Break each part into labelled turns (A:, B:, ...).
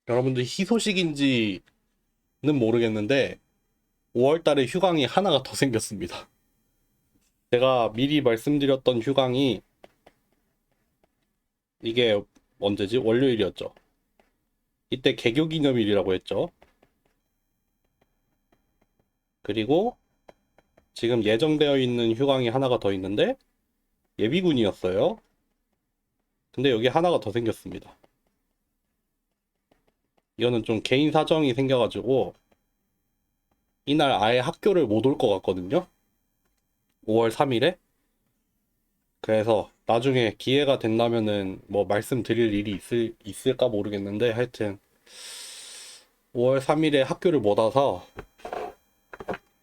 A: 여러분들 희소식인지는 모르겠는데 5월 달에 휴강이 하나가 더 생겼습니다. 제가 미리 말씀드렸던 휴강이 이게 언제지? 월요일이었죠. 이때 개교 기념일이라고 했죠. 그리고 지금 예정되어 있는 휴강이 하나가 더 있는데 예비군이었어요. 근데 여기 하나가 더 생겼습니다. 이거는 좀 개인 사정이 생겨가지고 이날 아예 학교를 못 올 것 같거든요. 5월 3일에. 그래서 나중에 기회가 된다면은 뭐 말씀드릴 일이 있을까 모르겠는데 하여튼 5월 3일에 학교를 못 와서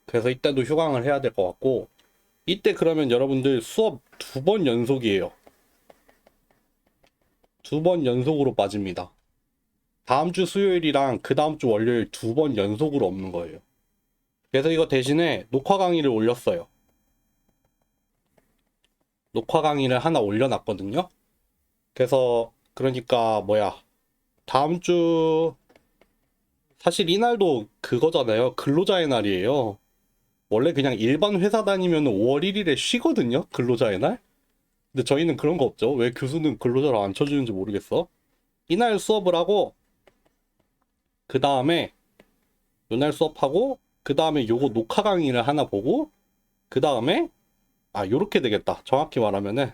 A: 그래서 이때도 휴강을 해야 될 것 같고 이때 그러면 여러분들 수업 2번 연속이에요. 2번 연속으로 빠집니다. 다음 주 수요일이랑 그 다음 주 월요일 2번 연속으로 없는 거예요. 그래서 이거 대신에 녹화 강의를 올렸어요. 녹화 강의를 하나 올려놨거든요. 그래서 그러니까 뭐야 다음 주 사실 이날도 그거잖아요. 근로자의 날이에요. 원래 그냥 일반 회사 다니면 5월 1일에 쉬거든요. 근로자의 날. 근데 저희는 그런 거 없죠. 왜 교수는 근로자를 안 쳐주는지 모르겠어. 이날 수업을 하고 그 다음에 이날 수업하고 그 다음에 요거 녹화 강의를 하나 보고 그 다음에 요렇게 되겠다. 정확히 말하면은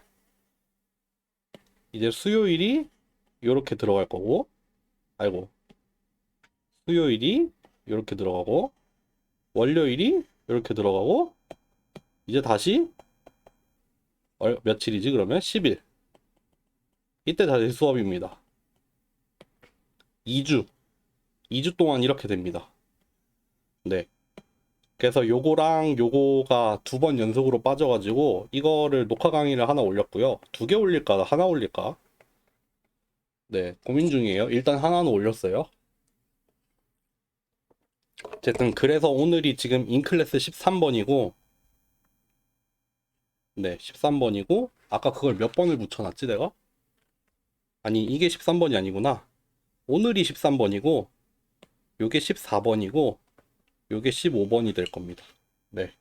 A: 이제 수요일이 요렇게 들어갈 거고 아이고 수요일이 요렇게 들어가고 월요일이 요렇게 들어가고 이제 다시 며칠이지 그러면 10일 이때 다시 수업입니다. 2주 동안 이렇게 됩니다. 네. 그래서 요거랑 요거가 2번 연속으로 빠져가지고 이거를 녹화 강의를 하나 올렸고요. 2개 올릴까 하나 올릴까? 네, 고민 중이에요. 일단 하나는 올렸어요. 어쨌든 그래서 오늘이 지금 인클래스 13번이고 네, 13번이고 아까 그걸 몇 번을 붙여놨지 내가? 아니 이게 13번이 아니구나. 오늘이 13번이고 요게 14번이고 요게 15번이 될 겁니다. 네.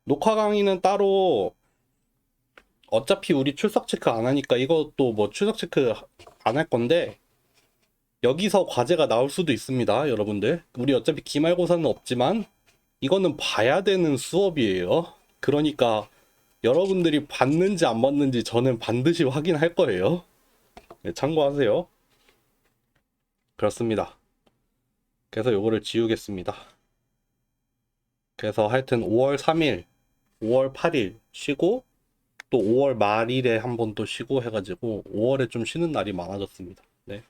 A: 녹화 강의는 따로 어차피 우리 출석 체크 안 하니까 이것도 뭐 출석 체크 안 할 건데 여기서 과제가 나올 수도 있습니다, 여러분들. 우리 어차피 기말고사는 없지만 이거는 봐야 되는 수업이에요. 그러니까 여러분들이 봤는지 안 봤는지 저는 반드시 확인할 거예요. 네, 참고하세요. 그렇습니다. 그래서 요거를 지우겠습니다. 그래서 하여튼 5월 3일, 5월 8일 쉬고 또 5월 말일에 한 번 또 쉬고 해가지고 5월에 좀 쉬는 날이 많아졌습니다. 네.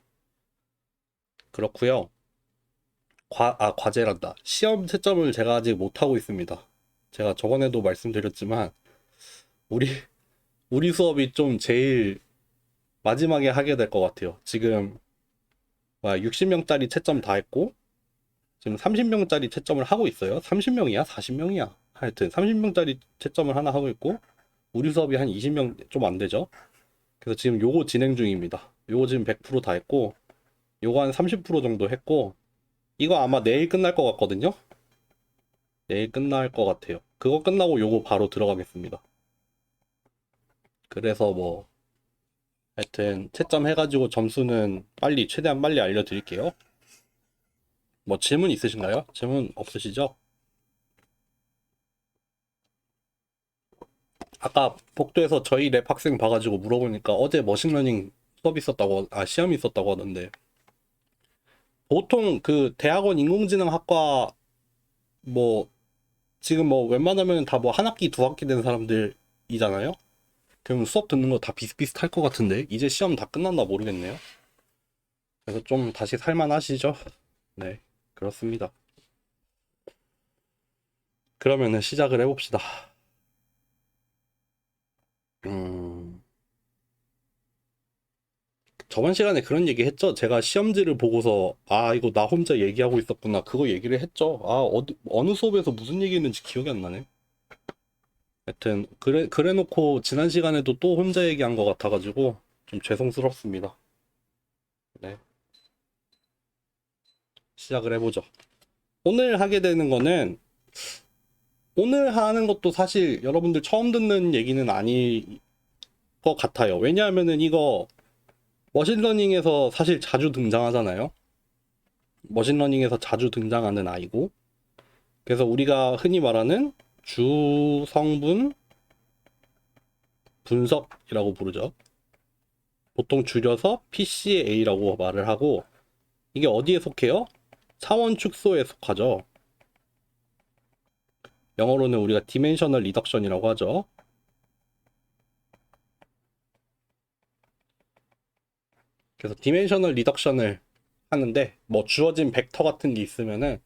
A: 그렇고요. 과제란다. 시험 채점을 제가 아직 못하고 있습니다. 제가 저번에도 말씀드렸지만 우리 우리 수업이 좀 제일 마지막에 하게 될 것 같아요. 지금 60명짜리 채점 다 했고 지금 30명짜리 채점을 하고 있어요. 30명이야? 40명이야? 하여튼 30명짜리 채점을 하나 하고 있고 우리 수업이 한 20명 좀 안 되죠. 그래서 지금 요거 진행 중입니다. 요거 지금 100%다 했고 요거 한 30% 정도 했고 이거 아마 내일 끝날 것 같거든요. 내일 끝날 것 같아요. 그거 끝나고 요거 바로 들어가겠습니다. 그래서 뭐 하여튼 채점 해가지고 점수는 최대한 빨리 알려드릴게요. 뭐 질문 있으신가요? 질문 없으시죠? 아까 복도에서 저희 랩 학생 봐가지고 물어보니까 어제 머신러닝 수업 있었다고, 시험이 있었다고 하던데. 보통 그 대학원 인공지능학과 뭐 지금 뭐 웬만하면 다 뭐 한 학기, 두 학기 된 사람들이잖아요? 그럼 수업 듣는 거 다 비슷비슷할 것 같은데 이제 시험 다 끝났나 모르겠네요. 그래서 좀 다시 살만하시죠? 네, 그렇습니다. 그러면은 시작을 해봅시다. 음, 저번 시간에 그런 얘기 했죠? 제가 시험지를 보고서, 이거 나 혼자 얘기하고 있었구나. 그거 얘기를 했죠? 어느 수업에서 무슨 얘기 했는지 기억이 안 나네. 하여튼, 그래 놓고 지난 시간에도 또 혼자 얘기한 것 같아가지고, 좀 죄송스럽습니다. 네. 시작을 해보죠. 오늘 하게 되는 거는, 오늘 하는 것도 사실 여러분들 처음 듣는 얘기는 아닐 것 같아요. 왜냐하면은 이거 머신러닝에서 사실 자주 등장하잖아요. 머신러닝에서 자주 등장하는 아이고, 그래서 우리가 흔히 말하는 주성분 분석이라고 부르죠. 보통 줄여서 PCA라고 말을 하고, 이게 어디에 속해요? 차원 축소에 속하죠. 영어로는 우리가 디멘셔널 리덕션이라고 하죠. 그래서 디멘셔널 리덕션을 하는데, 뭐 주어진 벡터 같은 게 있으면은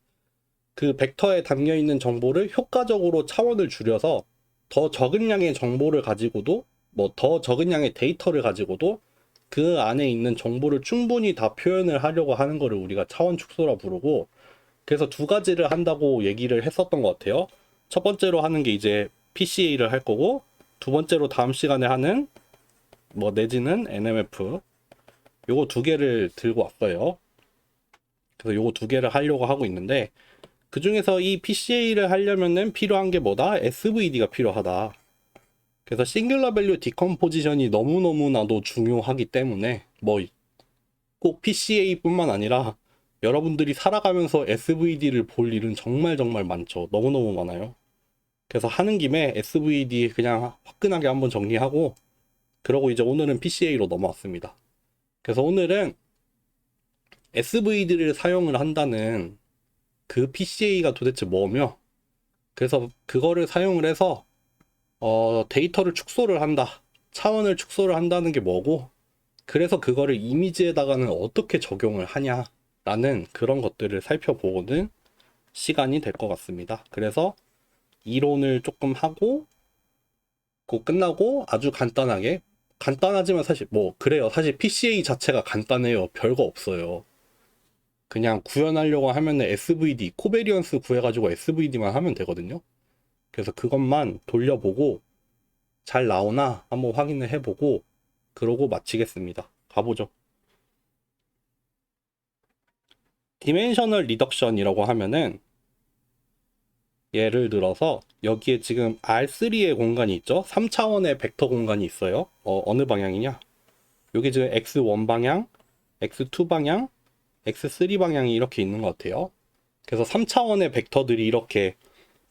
A: 그 벡터에 담겨 있는 정보를 효과적으로 차원을 줄여서 더 적은 양의 정보를 가지고도, 뭐 더 적은 양의 데이터를 가지고도 그 안에 있는 정보를 충분히 다 표현을 하려고 하는 거를 우리가 차원 축소라 부르고, 그래서 두 가지를 한다고 얘기를 했었던 것 같아요. 첫 번째로 하는 게 이제 PCA를 할 거고, 두 번째로 다음 시간에 하는 뭐 내지는 NMF, 요거 두 개를 들고 왔어요. 그래서 요거 두 개를 하려고 하고 있는데, 그 중에서 이 PCA를 하려면은 필요한 게 뭐다? SVD가 필요하다. 그래서 싱귤러 밸류 디컴포지션이 너무너무나도 중요하기 때문에, 뭐 꼭 PCA뿐만 아니라 여러분들이 살아가면서 SVD를 볼 일은 정말 정말 많죠. 너무너무 많아요. 그래서 하는 김에 SVD 그냥 화끈하게 한번 정리하고, 그러고 이제 오늘은 PCA로 넘어왔습니다. 그래서 오늘은 SVD를 사용을 한다는 그 PCA가 도대체 뭐며, 그래서 그거를 사용을 해서 데이터를 축소를 한다, 차원을 축소를 한다는 게 뭐고, 그래서 그거를 이미지에다가는 어떻게 적용을 하냐라는 그런 것들을 살펴보는 시간이 될 것 같습니다. 그래서 이론을 조금 하고, 그 끝나고 아주 간단하게, 간단하지만 사실 뭐 그래요. 사실 PCA 자체가 간단해요. 별거 없어요. 그냥 구현하려고 하면은 SVD, 코베리언스 구해가지고 SVD만 하면 되거든요. 그래서 그것만 돌려보고 잘 나오나 한번 확인을 해보고, 그러고 마치겠습니다. 가보죠. 디멘셔널 리덕션이라고 하면은, 예를 들어서 여기에 지금 R3의 공간이 있죠. 3차원의 벡터 공간이 있어요. 어느 방향이냐? 여기 지금 X1 방향, X2 방향, X3 방향이 이렇게 있는 것 같아요. 그래서 3차원의 벡터들이 이렇게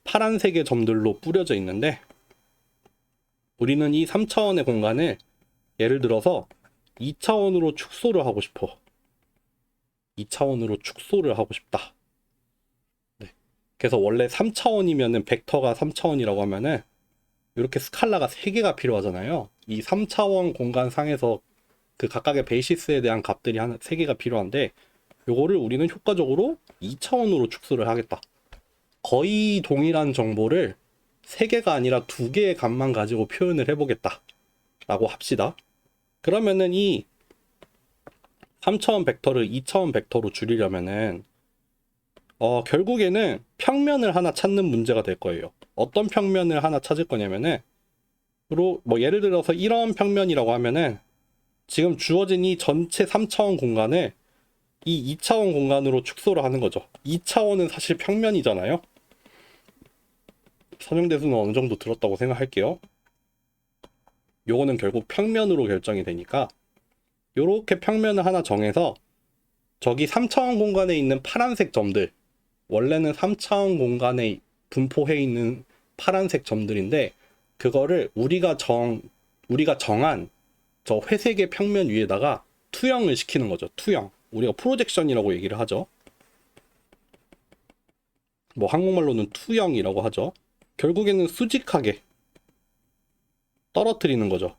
A: 파란색의 점들로 뿌려져 있는데, 우리는 이 3차원의 공간을 예를 들어서 2차원으로 축소를 하고 싶어. 2차원으로 축소를 하고 싶다. 네. 그래서 원래 3차원이면은 벡터가 3차원이라고 하면은 이렇게 스칼라가 3개가 필요하잖아요. 이 3차원 공간 상에서 그 각각의 베이시스에 대한 값들이 3개가 필요한데, 요거를 우리는 효과적으로 2차원으로 축소를 하겠다. 거의 동일한 정보를 3개가 아니라 2개의 값만 가지고 표현을 해보겠다 라고 합시다. 그러면은 이 3차원 벡터를 2차원 벡터로 줄이려면은 결국에는 평면을 하나 찾는 문제가 될 거예요. 어떤 평면을 하나 찾을 거냐면은, 뭐 예를 들어서 이런 평면이라고 하면은 지금 주어진 이 전체 3차원 공간을 이 2차원 공간으로 축소를 하는 거죠. 2차원은 사실 평면이잖아요. 선형대수는 어느 정도 들었다고 생각할게요. 요거는 결국 평면으로 결정이 되니까, 요렇게 평면을 하나 정해서 저기 3차원 공간에 있는 파란색 점들, 원래는 3차원 공간에 분포해 있는 파란색 점들인데, 그거를 우리가 정한 저 회색의 평면 위에다가 투영을 시키는 거죠. 투영. 우리가 프로젝션이라고 얘기를 하죠. 뭐 한국말로는 투영이라고 하죠. 결국에는 수직하게 떨어뜨리는 거죠.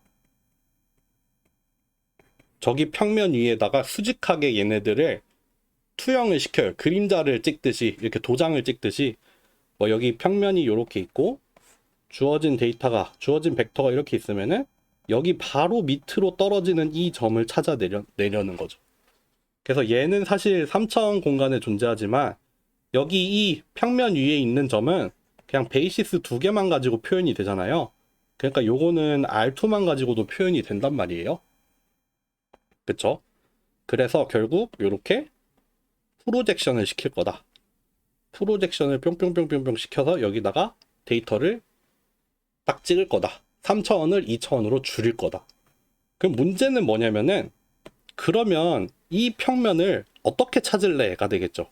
A: 저기 평면 위에다가 수직하게 얘네들을 투영을 시켜요. 그림자를 찍듯이, 이렇게 도장을 찍듯이, 뭐 여기 평면이 이렇게 있고 주어진 주어진 벡터가 이렇게 있으면은 여기 바로 밑으로 떨어지는 이 점을 찾아내려는 거죠. 그래서 얘는 사실 3차원 공간에 존재하지만, 여기 이 평면 위에 있는 점은 그냥 베이시스 2개만 가지고 표현이 되잖아요. 그러니까 요거는 R2만 가지고도 표현이 된단 말이에요. 그쵸? 그래서 결국 요렇게 프로젝션을 시킬 거다. 프로젝션을 뿅뿅뿅뿅뿅 시켜서 여기다가 데이터를 딱 찍을 거다. 3차원을 2차원으로 줄일 거다. 그럼 문제는 뭐냐면은 그러면 이 평면을 어떻게 찾을래가 되겠죠.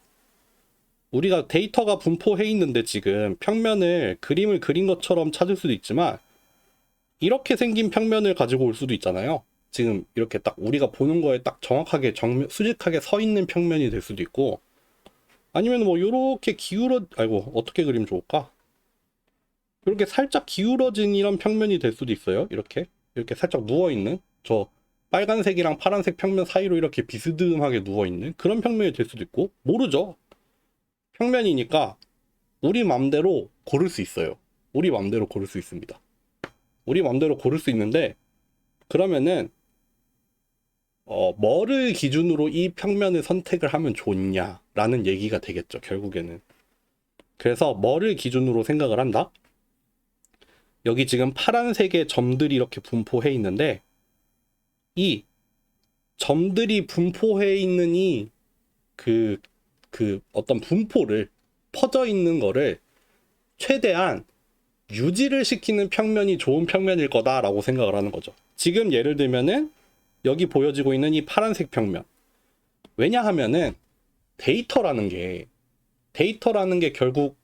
A: 우리가 데이터가 분포해 있는데 지금 평면을 그림을 그린 것처럼 찾을 수도 있지만 이렇게 생긴 평면을 가지고 올 수도 있잖아요. 지금 이렇게 딱 우리가 보는 거에 딱 정확하게 수직하게 서 있는 평면이 될 수도 있고 아니면 뭐 요렇게 어떻게 그리면 좋을까? 이렇게 살짝 기울어진 이런 평면이 될 수도 있어요. 이렇게 살짝 누워있는 저 빨간색이랑 파란색 평면 사이로 이렇게 비스듬하게 누워있는 그런 평면이 될 수도 있고 모르죠. 평면이니까 우리 맘대로 고를 수 있어요. 우리 맘대로 고를 수 있습니다. 우리 맘대로 고를 수 있는데 그러면은 뭐를 기준으로 이 평면을 선택을 하면 좋냐라는 얘기가 되겠죠. 결국에는. 그래서 뭐를 기준으로 생각을 한다? 여기 지금 파란색의 점들이 이렇게 분포해 있는데 이 점들이 분포해 있는 이 어떤 분포를 퍼져 있는 거를 최대한 유지를 시키는 평면이 좋은 평면일 거다라고 생각을 하는 거죠. 지금 예를 들면은 여기 보여지고 있는 이 파란색 평면. 왜냐하면은 데이터라는 게 결국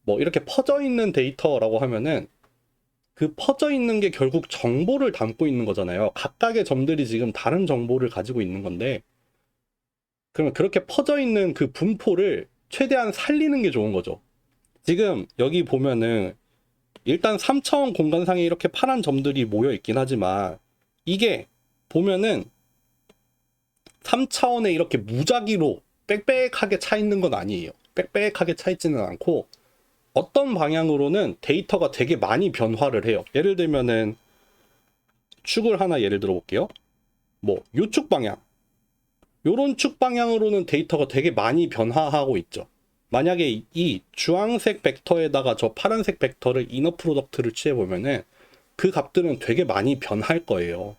A: 뭐 이렇게 퍼져 있는 데이터라고 하면은 그 퍼져 있는 게 결국 정보를 담고 있는 거잖아요. 각각의 점들이 지금 다른 정보를 가지고 있는 건데 그러면 그렇게 퍼져 있는 그 분포를 최대한 살리는 게 좋은 거죠. 지금 여기 보면은 일단 3차원 공간상에 이렇게 파란 점들이 모여 있긴 하지만 이게 보면은 3차원에 이렇게 무작위로 빽빽하게 차 있는 건 아니에요. 빽빽하게 차 있지는 않고 어떤 방향으로는 데이터가 되게 많이 변화를 해요. 예를 들면은 축을 하나 예를 들어 볼게요. 뭐 요축 방향 요런 축 방향으로는 데이터가 되게 많이 변화하고 있죠. 만약에 이 주황색 벡터에다가 저 파란색 벡터를 이너 프로덕트를 취해보면은 그 값들은 되게 많이 변할 거예요.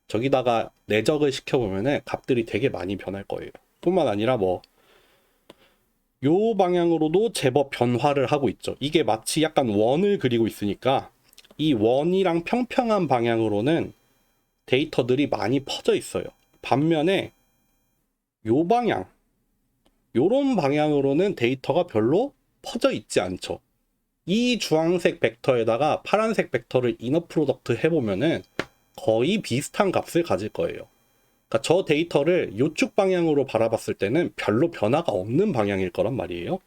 A: 저기다가 내적을 시켜보면은 값들이 되게 많이 변할 거예요. 뿐만 아니라 뭐 요 방향으로도 제법 변화를 하고 있죠. 이게 마치 약간 원을 그리고 있으니까 이 원이랑 평평한 방향으로는 데이터들이 많이 퍼져 있어요. 반면에 요 방향 요런 방향으로는 데이터가 별로 퍼져 있지 않죠. 이 주황색 벡터에다가 파란색 벡터를 이너 프로덕트 해보면은 거의 비슷한 값을 가질 거예요. 그러니까 저 데이터를 요축 방향으로 바라봤을 때는 별로 변화가 없는 방향일 거란 말이에요.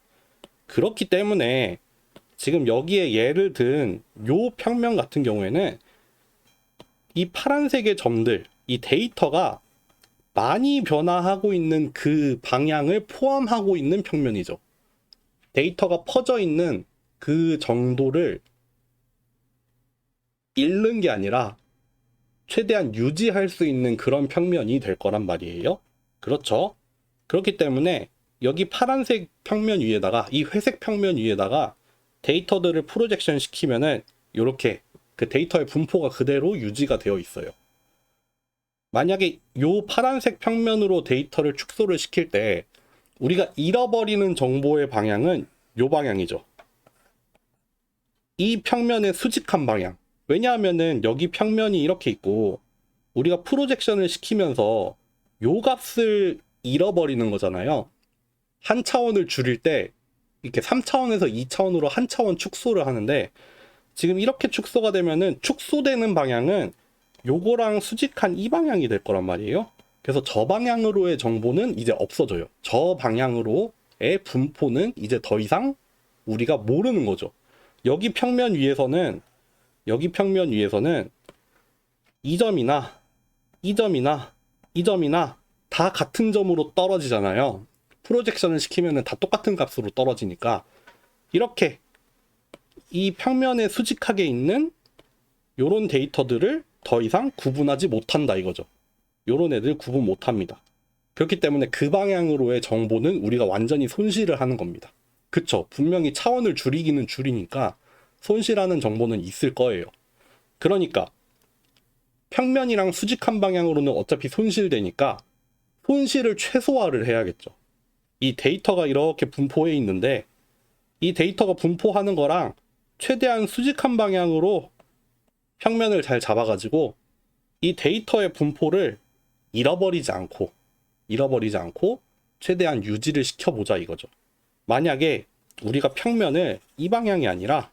A: 그렇기 때문에 지금 여기에 예를 든 요 평면 같은 경우에는 이 파란색의 점들, 이 데이터가 많이 변화하고 있는 그 방향을 포함하고 있는 평면이죠. 데이터가 퍼져 있는 그 정도를 잃는 게 아니라 최대한 유지할 수 있는 그런 평면이 될 거란 말이에요. 그렇죠? 그렇기 때문에 여기 파란색 평면 위에다가 이 회색 평면 위에다가 데이터들을 프로젝션 시키면은 이렇게 그 데이터의 분포가 그대로 유지가 되어 있어요. 만약에 요 파란색 평면으로 데이터를 축소를 시킬 때 우리가 잃어버리는 정보의 방향은 요 방향이죠. 이 평면의 수직한 방향. 왜냐하면은 여기 평면이 이렇게 있고 우리가 프로젝션을 시키면서 요 값을 잃어버리는 거잖아요. 한 차원을 줄일 때 이렇게 3차원에서 2차원으로 한 차원 축소를 하는데 지금 이렇게 축소가 되면은 축소되는 방향은 요거랑 수직한 이 방향이 될 거란 말이에요. 그래서 저 방향으로의 정보는 이제 없어져요. 저 방향으로의 분포는 이제 더 이상 우리가 모르는 거죠. 여기 평면 위에서는 이 점이나 이 점이나 이 점이나 다 같은 점으로 떨어지잖아요. 프로젝션을 시키면은 다 똑같은 값으로 떨어지니까 이렇게 이 평면에 수직하게 있는 요런 데이터들을 더 이상 구분하지 못한다 이거죠. 요런 애들 구분 못합니다. 그렇기 때문에 그 방향으로의 정보는 우리가 완전히 손실을 하는 겁니다. 그쵸? 분명히 차원을 줄이기는 줄이니까 손실하는 정보는 있을 거예요. 그러니까 평면이랑 수직한 방향으로는 어차피 손실되니까 손실을 최소화를 해야겠죠. 이 데이터가 이렇게 분포해 있는데 이 데이터가 분포하는 거랑 최대한 수직한 방향으로 평면을 잘 잡아가지고 이 데이터의 분포를 잃어버리지 않고 최대한 유지를 시켜보자 이거죠. 만약에 우리가 평면을 이 방향이 아니라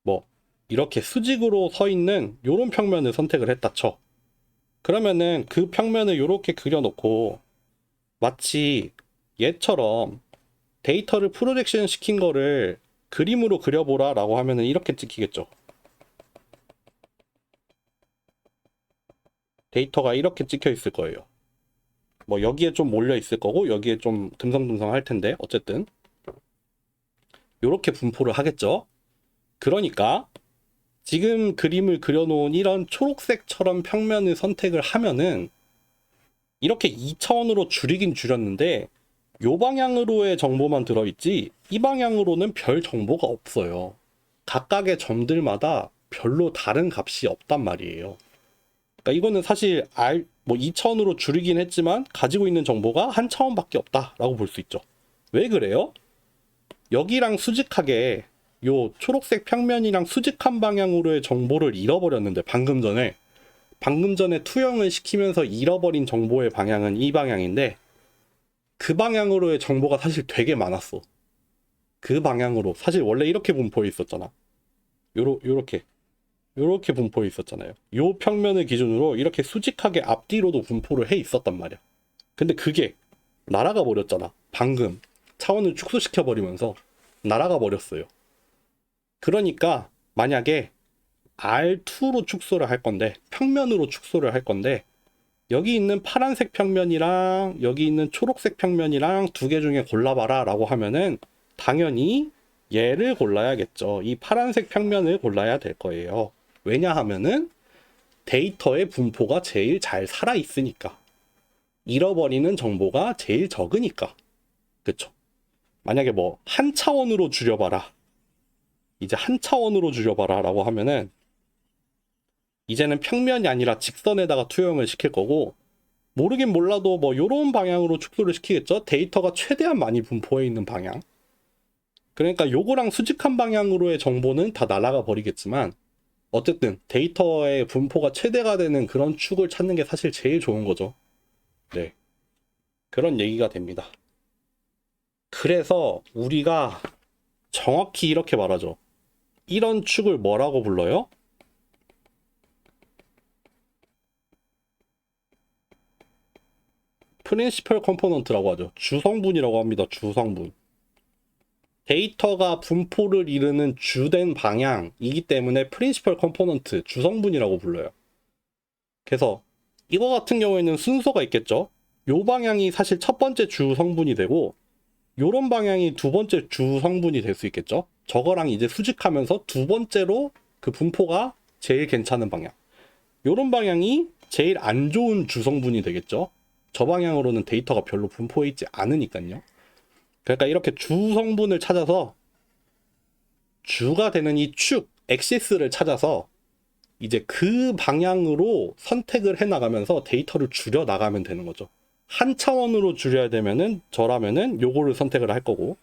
A: 뭐 이렇게 수직으로 서 있는 요런 평면을 선택을 했다 쳐. 그러면은 그 평면을 요렇게 그려놓고 마치 얘처럼 데이터를 프로젝션 시킨 거를 그림으로 그려보라 라고 하면은 이렇게 찍히겠죠. 데이터가 이렇게 찍혀 있을 거예요. 뭐 여기에 좀 몰려 있을 거고 여기에 좀 듬성듬성 할 텐데 어쨌든 요렇게 분포를 하겠죠. 그러니까 지금 그림을 그려놓은 이런 초록색처럼 평면을 선택을 하면은 이렇게 2차원으로 줄이긴 줄였는데 요 방향으로의 정보만 들어있지 이 방향으로는 별 정보가 없어요. 각각의 점들마다 별로 다른 값이 없단 말이에요. 그러니까 이거는 사실 뭐 2차원으로 줄이긴 했지만 가지고 있는 정보가 한 차원밖에 없다라고 볼 수 있죠. 왜 그래요? 여기랑 수직하게 요 초록색 평면이랑 수직한 방향으로의 정보를 잃어버렸는데 방금 전에 투영을 시키면서 잃어버린 정보의 방향은 이 방향인데 그 방향으로의 정보가 사실 되게 많았어. 그 방향으로 사실 원래 이렇게 분포해 있었잖아. 요렇게 분포해 있었잖아요. 요 평면을 기준으로 이렇게 수직하게 앞뒤로도 분포를 해 있었단 말이야. 근데 그게 날아가 버렸잖아. 방금 차원을 축소시켜 버리면서 날아가 버렸어요. 그러니까 만약에 R2로 축소를 할 건데 평면으로 축소를 할 건데 여기 있는 파란색 평면이랑 여기 있는 초록색 평면이랑 두 개 중에 골라봐라 라고 하면은 당연히 얘를 골라야겠죠. 이 파란색 평면을 골라야 될 거예요. 왜냐하면은 데이터의 분포가 제일 잘 살아있으니까. 잃어버리는 정보가 제일 적으니까. 그쵸? 만약에 뭐 한 차원으로 줄여봐라. 이제 한 차원으로 줄여봐라 라고 하면은 이제는 평면이 아니라 직선에다가 투영을 시킬 거고 모르긴 몰라도 뭐 요런 방향으로 축소를 시키겠죠. 데이터가 최대한 많이 분포해 있는 방향. 그러니까 요거랑 수직한 방향으로의 정보는 다 날아가 버리겠지만 어쨌든 데이터의 분포가 최대가 되는 그런 축을 찾는 게 사실 제일 좋은 거죠. 네. 그런 얘기가 됩니다. 그래서 우리가 정확히 이렇게 말하죠. 이런 축을 뭐라고 불러요? 프린시펄 컴포넌트라고 하죠. 주성분이라고 합니다. 주성분. 데이터가 분포를 이루는 주된 방향이기 때문에 프린시펄 컴포넌트, 주성분이라고 불러요. 그래서 이거 같은 경우에는 순서가 있겠죠. 요 방향이 사실 첫 번째 주성분이 되고 요런 방향이 두 번째 주성분이 될 수 있겠죠. 저거랑 이제 수직하면서 두 번째로 그 분포가 제일 괜찮은 방향. 요런 방향이 제일 안 좋은 주성분이 되겠죠. 저 방향으로는 데이터가 별로 분포해 있지 않으니까요. 그러니까 이렇게 주성분을 찾아서 주가 되는 이 축, 엑시스를 찾아서 이제 그 방향으로 선택을 해 나가면서 데이터를 줄여 나가면 되는 거죠. 한 차원으로 줄여야 되면은 저라면은 요거를 선택을 할 거고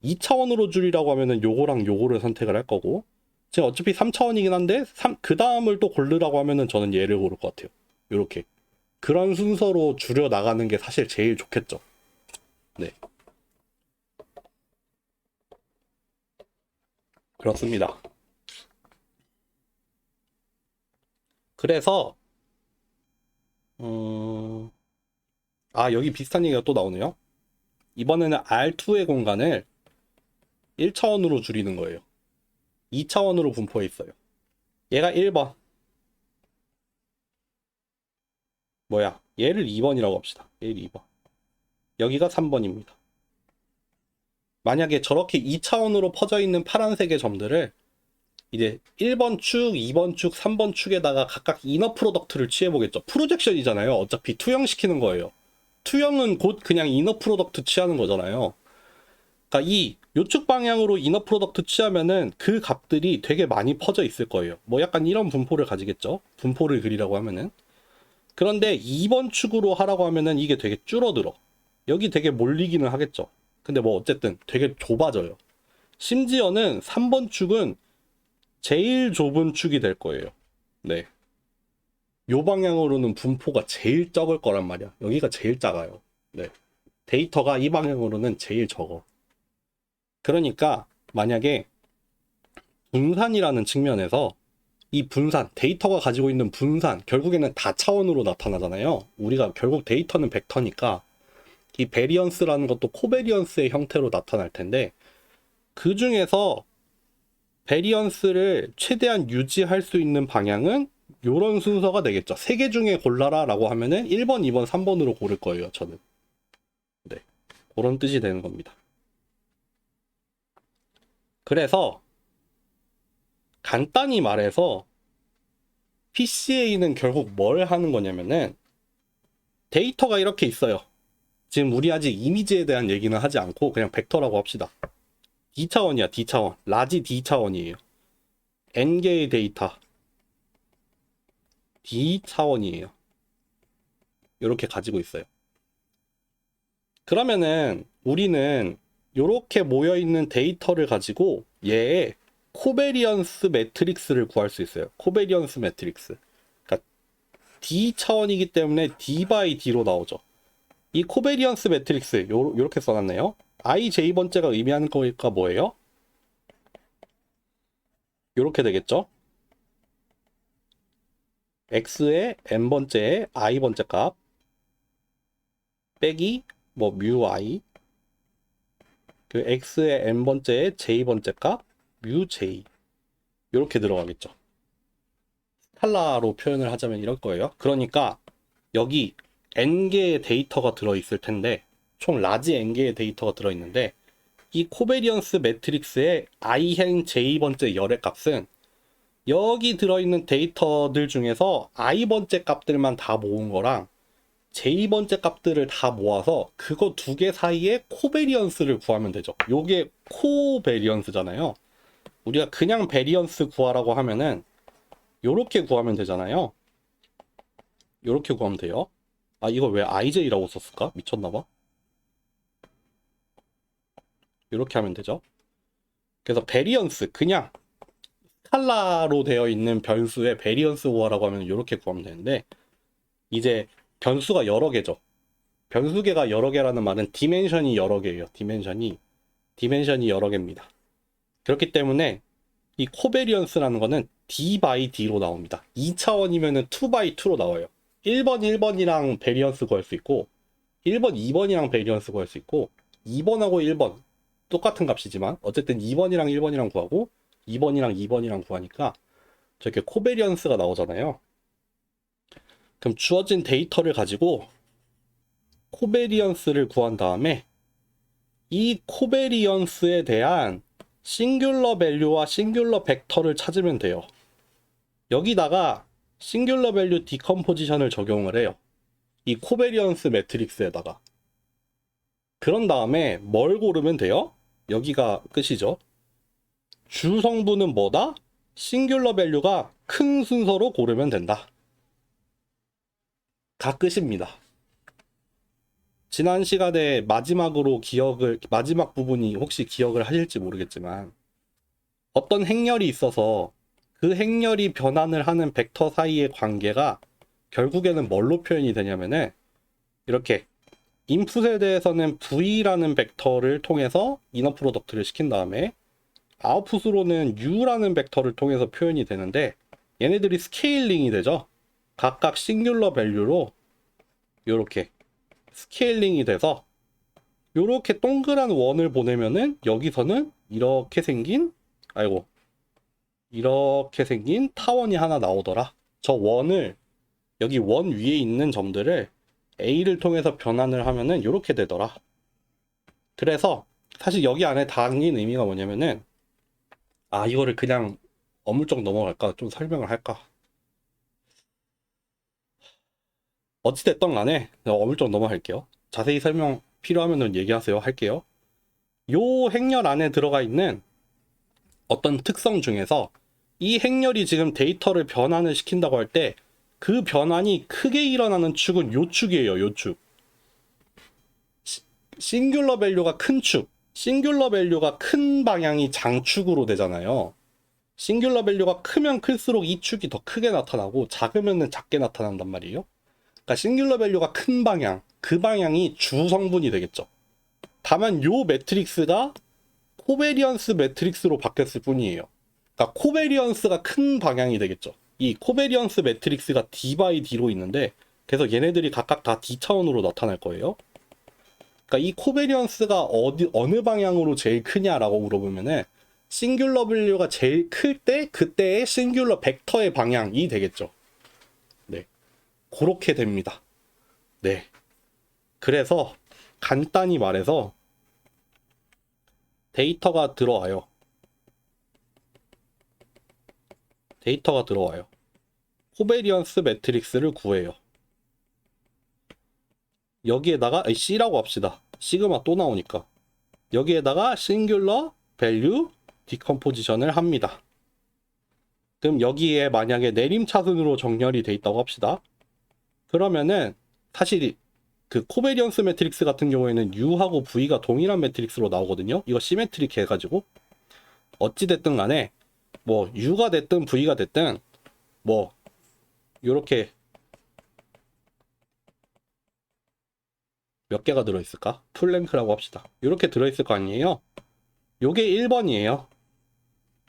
A: 2차원으로 줄이라고 하면은 요거랑 요거를 선택을 할 거고 제가 어차피 3차원이긴 한데 그 다음을 또 고르라고 하면은 저는 얘를 고를 것 같아요. 요렇게 그런 순서로 줄여 나가는 게 사실 제일 좋겠죠. 네. 그렇습니다. 그래서 여기 비슷한 얘기가 또 나오네요. 이번에는 R2의 공간을 1차원으로 줄이는 거예요. 2차원으로 분포해 있어요. 얘가 1번. 얘를 2번이라고 합시다. 얘를 2번. 여기가 3번입니다. 만약에 저렇게 2차원으로 퍼져 있는 파란색의 점들을 이제 1번 축, 2번 축, 3번 축에다가 각각 이너 프로덕트를 취해보겠죠. 프로젝션이잖아요. 어차피 투영시키는 거예요. 투영은 곧 그냥 이너 프로덕트 취하는 거잖아요. 그러니까 이 요축 방향으로 이너 프로덕트 취하면은 그 값들이 되게 많이 퍼져 있을 거예요. 뭐 약간 이런 분포를 가지겠죠. 분포를 그리라고 하면은. 그런데 2번 축으로 하라고 하면은 이게 되게 줄어들어. 여기 되게 몰리기는 하겠죠. 근데 뭐 어쨌든 되게 좁아져요. 심지어는 3번 축은 제일 좁은 축이 될 거예요. 네. 요 방향으로는 분포가 제일 적을 거란 말이야. 여기가 제일 작아요. 네. 데이터가 이 방향으로는 제일 적어. 그러니까 만약에 분산이라는 측면에서 이 분산, 데이터가 가지고 있는 분산, 결국에는 다차원으로 나타나잖아요. 우리가 결국 데이터는 벡터니까 이 베리언스라는 것도 코베리언스의 형태로 나타날 텐데, 그 중에서 베리언스를 최대한 유지할 수 있는 방향은 요런 순서가 되겠죠. 3개 중에 골라라 라고 하면은 1번, 2번, 3번으로 고를 거예요, 저는. 네. 그런 뜻이 되는 겁니다. 그래서 간단히 말해서 PCA는 결국 뭘 하는 거냐면은, 데이터가 이렇게 있어요. 지금 우리 아직 이미지에 대한 얘기는 하지 않고 그냥 벡터라고 합시다. D차원이야, D차원. 라지 D차원이에요. N개의 데이터. D차원이에요. 이렇게 가지고 있어요. 그러면은 우리는 이렇게 모여있는 데이터를 가지고 얘의 코베리언스 매트릭스를 구할 수 있어요. 코베리언스 매트릭스. 그러니까 D 차원이기 때문에 D by D로 나오죠. 이 코베리언스 매트릭스 요렇게 써놨네요. ij번째가 의미하는 거니까 뭐예요? 요렇게 되겠죠. x의 n번째의 i번째 값 빼기 뭐 뮤 i, 그 x의 n번째의 j번째 값 뮤 j, 요렇게 들어가겠죠. 스칼라로 표현을 하자면 이럴 거예요. 그러니까 여기 n개의 데이터가 들어있을 텐데, 총 라지 n개의 데이터가 들어있는데, 이 코베리언스 매트릭스의 i행 j번째 열의 값은 여기 들어있는 데이터들 중에서 i번째 값들만 다 모은 거랑 j번째 값들을 다 모아서 그거 두 개 사이에 코베리언스를 구하면 되죠. 요게 코베리언스잖아요. 우리가 그냥 베리언스 구하라고 하면은 요렇게 구하면 되잖아요. 요렇게 구하면 돼요. 아, 이걸 왜 IJ라고 썼을까? 미쳤나봐. 이렇게 하면 되죠. 그래서 베리언스, 그냥 스칼라로 되어 있는 변수의 베리언스 구하라고 하면 이렇게 구하면 되는데, 이제 변수가 여러 개죠. 변수계가 여러 개라는 말은 디멘션이 여러 개예요. 디멘션이 여러 개입니다. 그렇기 때문에 이 코베리언스라는 거는 D by D로 나옵니다. 2차원이면은 2 by 2로 나와요. 1번, 1번이랑 베리언스 구할 수 있고, 1번, 2번이랑 베리언스 구할 수 있고, 2번하고 1번 똑같은 값이지만 어쨌든 2번이랑 1번이랑 구하고 2번이랑 2번이랑 구하니까 저렇게 코베리언스가 나오잖아요. 그럼 주어진 데이터를 가지고 코베리언스를 구한 다음에 이 코베리언스에 대한 싱귤러 밸류와 싱귤러 벡터를 찾으면 돼요. 여기다가 싱귤러 밸류 디컴포지션을 적용을 해요. 이 코베리언스 매트릭스에다가. 그런 다음에 뭘 고르면 돼요? 여기가 끝이죠. 주 성분은 뭐다? 싱귤러 밸류가 큰 순서로 고르면 된다. 다 끝입니다. 지난 시간에 마지막 부분이 혹시 기억을 하실지 모르겠지만, 어떤 행렬이 있어서 그 행렬이 변환을 하는 벡터 사이의 관계가 결국에는 뭘로 표현이 되냐면은, 이렇게 인풋에 대해서는 V라는 벡터를 통해서 이너 프로덕트를 시킨 다음에 아웃풋으로는 U라는 벡터를 통해서 표현이 되는데, 얘네들이 스케일링이 되죠. 각각 싱귤러 밸류로 요렇게 스케일링이 돼서 요렇게 동그란 원을 보내면은 여기서는 이렇게 생긴 타원이 하나 나오더라. 저 원을, 여기 원 위에 있는 점들을 A를 통해서 변환을 하면은 이렇게 되더라. 그래서 사실 여기 안에 담긴 의미가 뭐냐면은, 이거를 그냥 어물쩍 넘어갈까? 좀 설명을 할까? 어찌됐든 간에 어물쩍 넘어갈게요. 자세히 설명 필요하면 얘기하세요. 할게요. 요 행렬 안에 들어가 있는 어떤 특성 중에서 이 행렬이 지금 데이터를 변환을 시킨다고 할 때 그 변환이 크게 일어나는 축은 요 축이에요. 요 축. 싱귤러 밸류가 큰 축, 싱귤러 밸류가 큰 방향이 장축으로 되잖아요. 싱귤러 밸류가 크면 클수록 이 축이 더 크게 나타나고 작으면 작게 나타난단 말이에요. 그러니까 싱귤러 밸류가 큰 방향, 그 방향이 주 성분이 되겠죠. 다만 요 매트릭스가 코베리언스 매트릭스로 바뀌었을 뿐이에요. 그러니까 코베리언스가 큰 방향이 되겠죠. 이 코베리언스 매트릭스가 D 바이 D로 있는데 그래서 얘네들이 각각 다 D 차원으로 나타날 거예요. 그러니까 이 코베리언스가 어느 방향으로 제일 크냐라고 물어보면은 싱귤러 밸류가 제일 클 때 그때의 싱귤러 벡터의 방향이 되겠죠. 네, 그렇게 됩니다. 네, 그래서 간단히 말해서 데이터가 들어와요. 데이터가 들어와요. 코베리언스 매트릭스를 구해요. 여기에다가 C라고 합시다. 시그마 또 나오니까 여기에다가 싱귤러 밸류 디컴포지션을 합니다. 그럼 여기에 만약에 내림차순으로 정렬이 돼 있다고 합시다. 그러면은 사실 그 코베리언스 매트릭스 같은 경우에는 U하고 V가 동일한 매트릭스로 나오거든요. 이거 시메트릭 해가지고 어찌됐든 간에 뭐 U가 됐든 V가 됐든 뭐 요렇게 몇 개가 들어있을까? 풀랭크라고 합시다. 이렇게 들어있을 거 아니에요? 요게 1번이에요.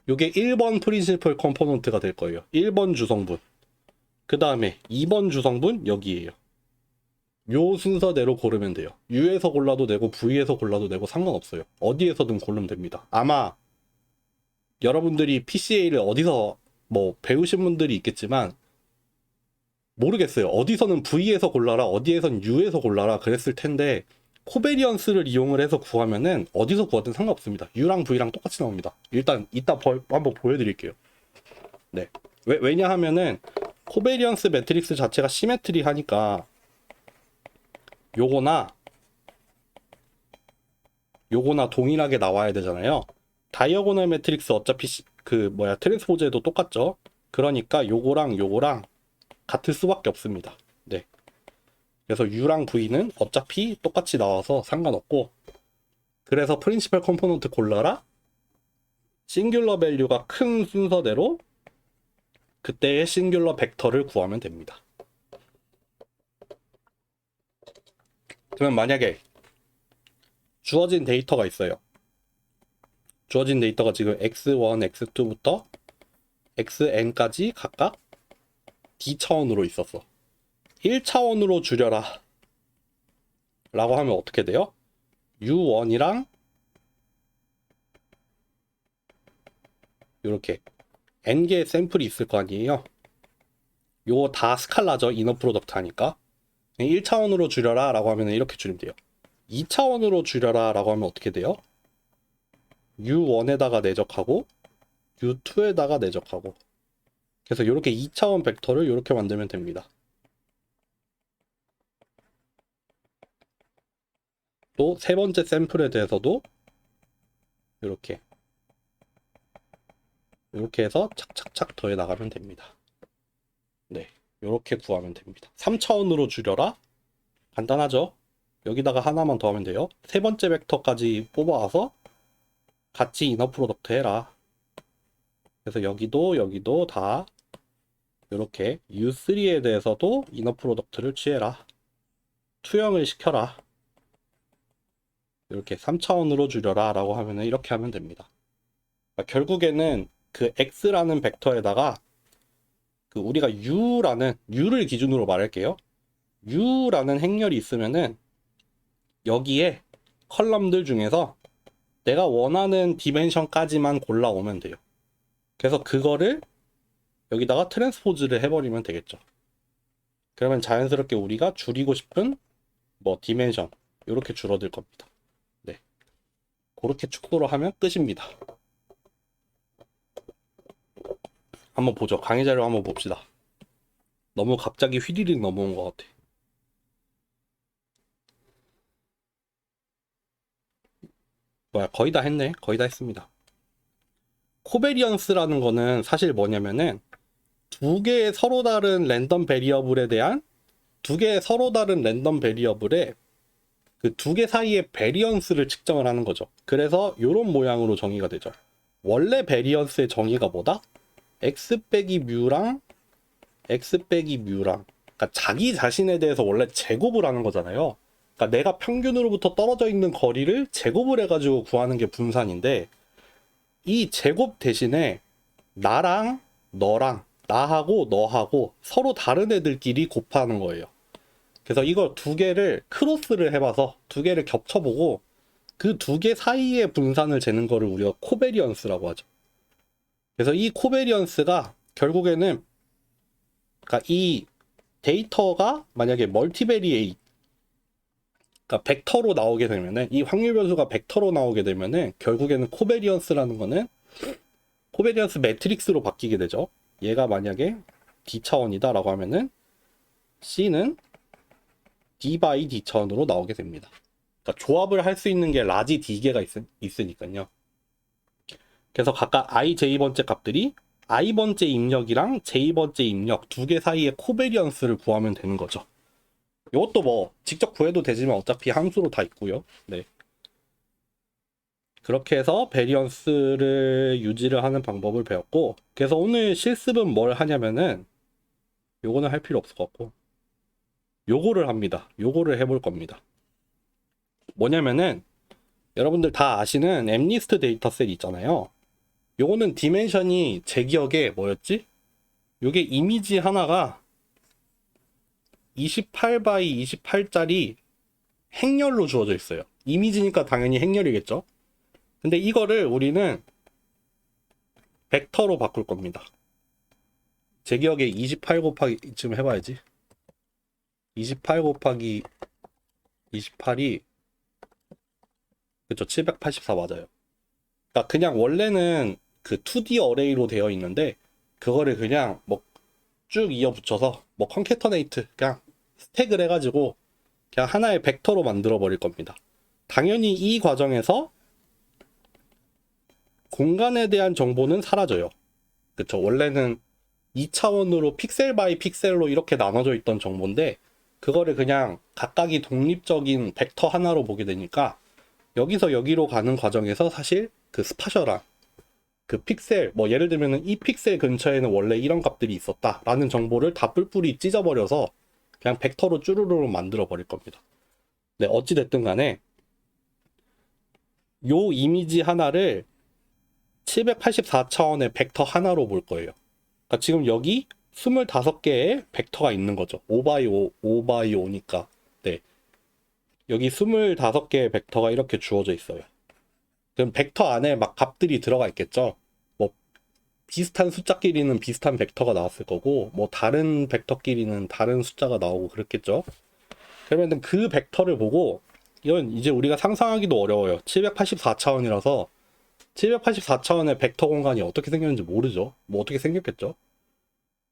A: 요게 1번 프린시플 컴포넌트가 될 거예요. 1번 주성분. 그 다음에 2번 주성분 여기에요. 요 순서대로 고르면 돼요. U에서 골라도 되고 V에서 골라도 되고 상관없어요. 어디에서든 고르면 됩니다. 아마 여러분들이 PCA를 어디서 뭐 배우신 분들이 있겠지만 모르겠어요. 어디서는 V에서 골라라, 어디에선 U에서 골라라 그랬을 텐데 코베리언스를 이용을 해서 구하면은 어디서 구하든 상관없습니다. U랑 V랑 똑같이 나옵니다. 일단 이따 한번 보여드릴게요. 네. 왜냐하면은 코베리언스 매트릭스 자체가 시메트리 하니까 요거나 동일하게 나와야 되잖아요. 다이어고널 매트릭스 어차피 트랜스포즈에도 똑같죠. 그러니까 요거랑 같을 수밖에 없습니다. 네. 그래서 U랑 V는 어차피 똑같이 나와서 상관없고, 그래서 프린시플 컴포넌트 골라라. 싱귤러 밸류가 큰 순서대로 그때의 싱귤러 벡터를 구하면 됩니다. 그러면 만약에 주어진 데이터가 있어요. 주어진 데이터가 지금 x1, x2부터 xn까지 각각 D 차원으로 있었어. 1차원으로 줄여라 라고 하면 어떻게 돼요? U1이랑 이렇게 n개의 샘플이 있을 거 아니에요. 요거 다 스칼라죠. 이너 프로덕트 하니까 1차원으로 줄여라 라고 하면 이렇게 줄이면 돼요. 2차원으로 줄여라 라고 하면 어떻게 돼요? U1에다가 내적하고 U2에다가 내적하고, 그래서 이렇게 2차원 벡터를 이렇게 만들면 됩니다. 또 세 번째 샘플에 대해서도 이렇게 해서 착착착 더해 나가면 됩니다. 네, 이렇게 구하면 됩니다. 3차원으로 줄여라. 간단하죠? 여기다가 하나만 더 하면 돼요. 세 번째 벡터까지 뽑아와서 같이 이너 프로덕트 해라. 그래서 여기도 다 이렇게 U3에 대해서도 이너 프로덕트를 취해라. 투영을 시켜라. 이렇게 3차원으로 줄여라 라고 하면 이렇게 하면 됩니다. 그러니까 결국에는 그 X라는 벡터에다가 우리가 U를 기준으로 말할게요. U라는 행렬이 있으면은 여기에 컬럼들 중에서 내가 원하는 디멘션까지만 골라오면 돼요. 그래서 그거를 여기다가 트랜스포즈를 해버리면 되겠죠. 그러면 자연스럽게 우리가 줄이고 싶은 뭐 디멘션 이렇게 줄어들 겁니다. 네, 그렇게 축소를 하면 끝입니다. 한번 보죠. 강의 자료 한번 봅시다. 너무 갑자기 휘리릭 넘어온 것 같아. 뭐야, 거의 다 했네. 거의 다 했습니다. 코베리언스라는 거는 사실 뭐냐면은 두 개의 서로 다른 랜덤 베리어블에 그 두 개 사이의 베리언스를 측정을 하는 거죠. 그래서 이런 모양으로 정의가 되죠. 원래 베리언스의 정의가 뭐다? x 빼기 뮤랑 x 빼기 뮤랑, 그러니까 자기 자신에 대해서 원래 제곱을 하는 거잖아요. 그러니까 내가 평균으로부터 떨어져 있는 거리를 제곱을 해가지고 구하는 게 분산인데, 이 제곱 대신에 나랑 너랑 나하고 너하고 서로 다른 애들끼리 곱하는 거예요. 그래서 이걸 두 개를 크로스를 해봐서 두 개를 겹쳐보고 그 두 개 사이의 분산을 재는 거를 우리가 코베리언스라고 하죠. 그래서 이 코베리언스가 결국에는, 그러니까 이 데이터가 만약에 멀티베리에이트, 그러니까 벡터로 나오게 되면은, 이 확률 변수가 벡터로 나오게 되면은 결국에는 코베리언스라는 거는 코베리언스 매트릭스로 바뀌게 되죠. 얘가 만약에 D 차원이다 라고 하면은 C는 D 바이 D 차원으로 나오게 됩니다. 그러니까 조합을 할 수 있는 게 라지 D개가 있으니까요. 그래서 각각 I, J번째 값들이 I번째 입력이랑 J번째 입력 두 개 사이의 코베리언스를 구하면 되는 거죠. 이것도 뭐 직접 구해도 되지만 어차피 함수로 다 있고요. 네. 그렇게 해서 베리언스를 유지를 하는 방법을 배웠고, 그래서 오늘 실습은 뭘 하냐면은 요거는 할 필요 없을 것 같고 요거를 합니다. 요거를 해볼 겁니다. 뭐냐면은 여러분들 다 아시는 엠리스트 데이터셋 있잖아요. 요거는 디멘션이 제 기억에 뭐였지? 요게 이미지 하나가 28 바이 28짜리 행렬로 주어져 있어요. 이미지니까 당연히 행렬이겠죠. 근데 이거를 우리는 벡터로 바꿀 겁니다. 제 기억에 28 곱하기 이쯤 해봐야지. 28 곱하기 28이 그쵸, 784 맞아요. 그러니까 그냥 원래는 그 2D 어레이로 되어 있는데 그거를 그냥 뭐 쭉 이어 붙여서 뭐 컨캐터네이트 그냥 스택을 해가지고 그냥 하나의 벡터로 만들어 버릴 겁니다. 당연히 이 과정에서 공간에 대한 정보는 사라져요. 그쵸, 원래는 2차원으로 픽셀 바이 픽셀로 이렇게 나눠져 있던 정보인데 그거를 그냥 각각이 독립적인 벡터 하나로 보게 되니까 여기서 여기로 가는 과정에서 사실 그 스파셜한 그 픽셀, 뭐 예를 들면은 이 픽셀 근처에는 원래 이런 값들이 있었다 라는 정보를 다 뿔뿔이 찢어버려서 그냥 벡터로 쭈루루로 만들어 버릴 겁니다. 네, 어찌됐든 간에 요 이미지 하나를 784차원의 벡터 하나로 볼 거예요. 그러니까 지금 여기 25개의 벡터가 있는 거죠. 5x5, 5x5니까. 네. 여기 25개의 벡터가 이렇게 주어져 있어요. 그럼 벡터 안에 막 값들이 들어가 있겠죠. 뭐 비슷한 숫자끼리는 비슷한 벡터가 나왔을 거고, 뭐 다른 벡터끼리는 다른 숫자가 나오고 그랬겠죠. 그러면 그 벡터를 보고, 이건 이제 우리가 상상하기도 어려워요. 784차원이라서 784차원의 벡터 공간이 어떻게 생겼는지 모르죠. 뭐 어떻게 생겼겠죠.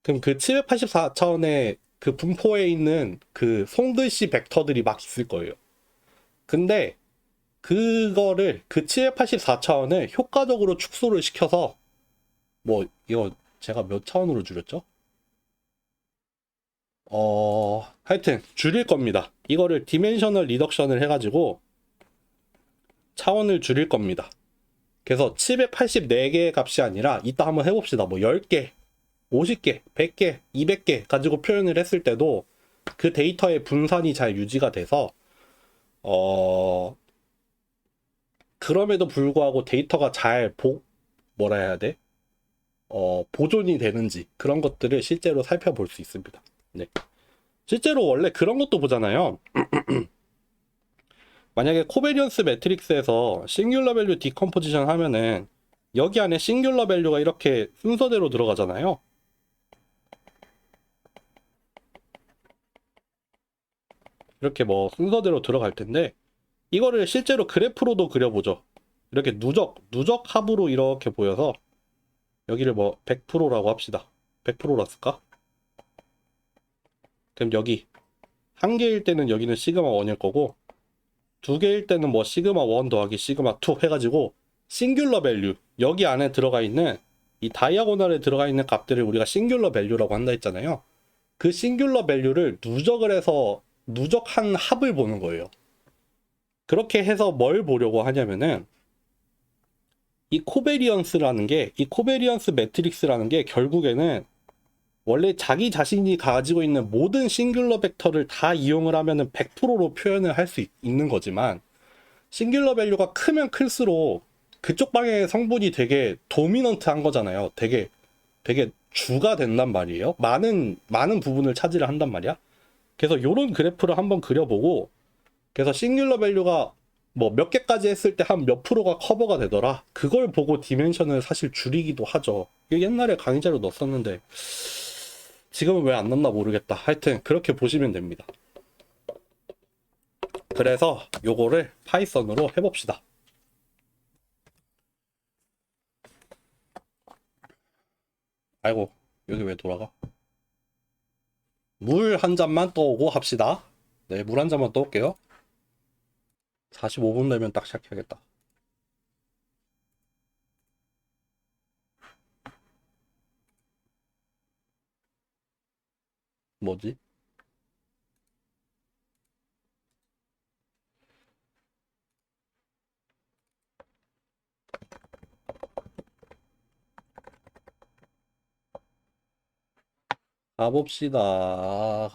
A: 그럼 그 784차원의 그 분포에 있는 그 손글씨 벡터들이 막 있을 거예요. 근데 그거를 그 784차원을 효과적으로 축소를 시켜서, 뭐 이거 제가 몇 차원으로 줄였죠? 하여튼 줄일 겁니다. 이거를 디멘셔널 리덕션을 해가지고 차원을 줄일 겁니다. 그래서 784개의 값이 아니라 이따 한번 해봅시다. 뭐 10개, 50개, 100개, 200개 가지고 표현을 했을 때도 그 데이터의 분산이 잘 유지가 돼서 그럼에도 불구하고 데이터가 잘 뭐라 해야 돼? 보존이 되는지 그런 것들을 실제로 살펴볼 수 있습니다. 네. 실제로 원래 그런 것도 보잖아요. 만약에 코베리언스 매트릭스에서 싱귤러 밸류 디컴포지션 하면은 여기 안에 싱귤러 밸류가 이렇게 순서대로 들어가잖아요. 이렇게 뭐 순서대로 들어갈 텐데 이거를 실제로 그래프로도 그려보죠. 이렇게 누적 합으로 이렇게 보여서 여기를 뭐 100%라고 합시다. 100%라 쓸까? 그럼 여기 한 개일 때는 여기는 시그마 1일 거고 두 개일 때는 뭐 시그마 1 더하기 시그마 2 해가지고 싱귤러 밸류, 여기 안에 들어가 있는 이 다이아고널에 들어가 있는 값들을 우리가 싱귤러 밸류라고 한다 했잖아요. 그 싱귤러 밸류를 누적을 해서 누적한 합을 보는 거예요. 그렇게 해서 뭘 보려고 하냐면은 이 코베리언스 매트릭스라는 게 결국에는 원래 자기 자신이 가지고 있는 모든 싱귤러 벡터를 다 이용을 하면은 100%로 표현을 할 수 있는 거지만, 싱귤러 밸류가 크면 클수록 그쪽 방향의 성분이 되게 도미넌트한 거잖아요. 되게 주가 된단 말이에요. 많은 부분을 차지를 한단 말이야. 그래서 요런 그래프를 한번 그려보고, 그래서 싱귤러 밸류가 뭐 몇 개까지 했을 때 한 몇 프로가 커버가 되더라. 그걸 보고 디멘션을 사실 줄이기도 하죠. 이게 옛날에 강의자료 넣었었는데 지금은 왜 안 넣나 모르겠다. 하여튼 그렇게 보시면 됩니다. 그래서 요거를 파이썬으로 해봅시다. 아이고, 여기 왜 돌아가? 물 한 잔만 떠오고 합시다. 네, 물 한 잔만 떠올게요. 45분 되면 딱 시작해야겠다. 뭐지? 가봅시다.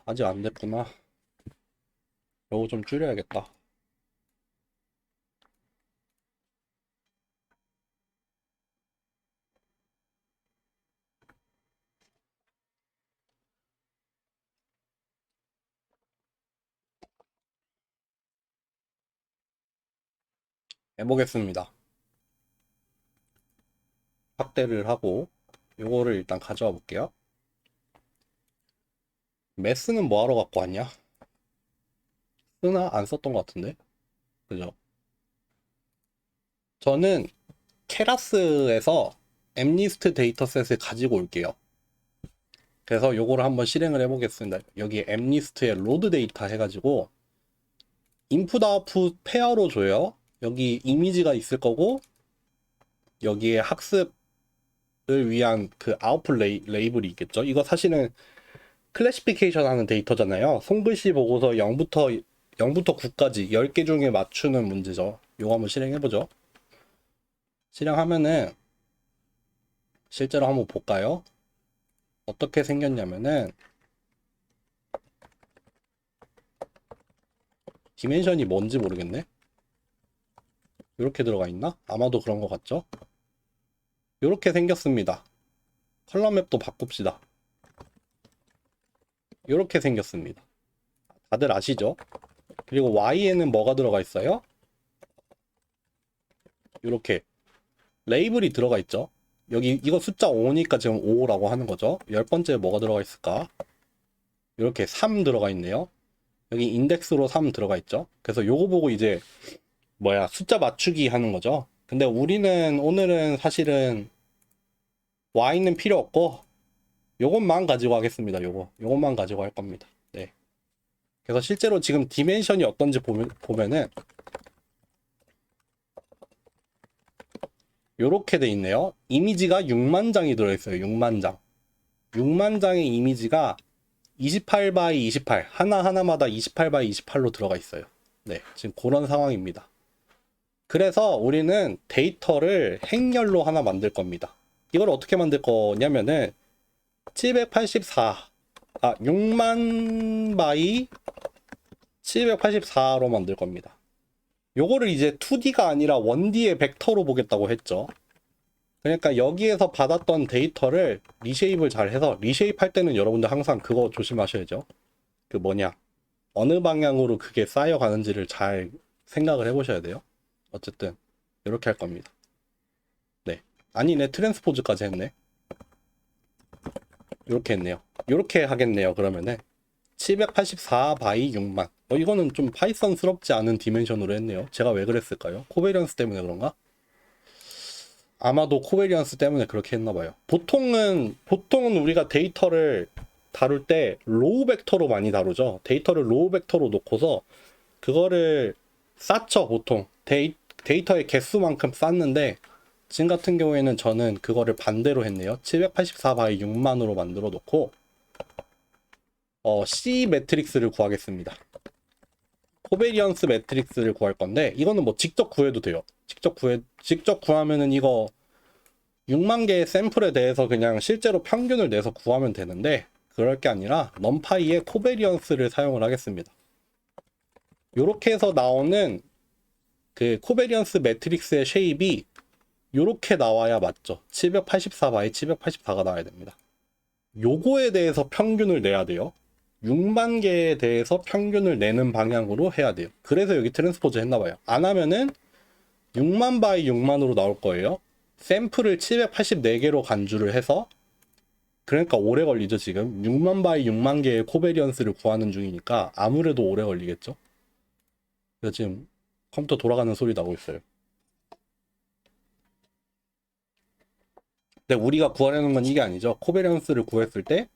A: 아직 안 됐구나. 요거 좀 줄여야겠다. 해보겠습니다. 확대를 하고 요거를 일단 가져와 볼게요. 매스는 뭐하러 갖고 왔냐? 쓰나? 안 썼던 것 같은데? 그죠? 저는 케라스에서 엠니스트 데이터셋을 가지고 올게요. 그래서 요거를 한번 실행을 해보겠습니다. 여기 엠니스트에 로드 데이터 해가지고 인풋 아웃풋 페어로 줘요. 여기 이미지가 있을 거고, 여기에 학습을 위한 그 아웃풋 레이블이 있겠죠. 이거 사실은 클래시피케이션 하는 데이터잖아요. 손글씨 보고서 0부터 9까지 10개 중에 맞추는 문제죠. 요거 한번 실행해보죠. 실행하면은 실제로 한번 볼까요? 어떻게 생겼냐면은 디멘션이 뭔지 모르겠네. 이렇게 들어가 있나? 아마도 그런 것 같죠? 이렇게 생겼습니다. 컬러 맵도 바꿉시다. 이렇게 생겼습니다. 다들 아시죠? 그리고 Y에는 뭐가 들어가 있어요? 이렇게 레이블이 들어가 있죠. 여기 이거 숫자 5니까 지금 5라고 하는 거죠. 10번째에 뭐가 들어가 있을까? 이렇게 3 들어가 있네요. 여기 인덱스로 3 들어가 있죠. 그래서 요거 보고 이제 숫자 맞추기 하는 거죠. 근데 우리는 오늘은 사실은 Y는 필요 없고 요것만 가지고 하겠습니다. 요것만 가지고 할 겁니다. 네. 그래서 실제로 지금 디멘션이 어떤지 보면은 요렇게 돼 있네요. 이미지가 6만 장이 들어있어요. 6만 장. 6만 장의 이미지가 28 바이 28 하나하나마다 28 바이 28로 들어가 있어요. 네, 지금 그런 상황입니다. 그래서 우리는 데이터를 행렬로 하나 만들 겁니다. 이걸 어떻게 만들 거냐면은 6만 바이 784로 만들 겁니다. 요거를 이제 2D가 아니라 1D의 벡터로 보겠다고 했죠. 그러니까 여기에서 받았던 데이터를 리쉐입을 잘 해서, 리쉐입 할 때는 여러분들 항상 그거 조심하셔야죠. 어느 방향으로 그게 쌓여가는지를 잘 생각을 해보셔야 돼요. 어쨌든 이렇게 할 겁니다. 네, 아니네, 트랜스포즈까지 했네. 이렇게 했네요. 이렇게 하겠네요. 그러면은 784 바이 6만. 이거는 좀 파이썬스럽지 않은 디멘션으로 했네요. 제가 왜 그랬을까요? 코베리언스 때문에 그런가? 아마도 코베리언스 때문에 그렇게 했나봐요. 보통은 우리가 데이터를 다룰 때 로우 벡터로 많이 다루죠. 데이터를 로우 벡터로 놓고서 그거를 쌓죠. 보통 데이터의 개수만큼 쌓는데, 지금 같은 경우에는 저는 그거를 반대로 했네요. 784 바이 6만으로 만들어 놓고 C 매트릭스를 구하겠습니다. 코베리언스 매트릭스를 구할 건데 이거는 뭐 직접 구해도 돼요. 직접 구하면은 이거 6만 개의 샘플에 대해서 그냥 실제로 평균을 내서 구하면 되는데 그럴 게 아니라 넘파이의 코베리언스를 사용을 하겠습니다. 요렇게 해서 나오는 그 코베리언스 매트릭스의 쉐입이 요렇게 나와야 맞죠. 784 바이 784가 나와야 됩니다. 요거에 대해서 평균을 내야 돼요. 6만 개에 대해서 평균을 내는 방향으로 해야 돼요. 그래서 여기 트랜스포즈 했나봐요. 안 하면은 6만 바이 6만으로 나올 거예요. 샘플을 784개로 간주를 해서, 그러니까 오래 걸리죠. 지금 6만 바이 6만 개의 코베리언스를 구하는 중이니까 아무래도 오래 걸리겠죠. 그래서 지금 컴퓨터 돌아가는 소리 나고 있어요. 근데 우리가 구하려는 건 이게 아니죠. 코베리언스를 구했을 때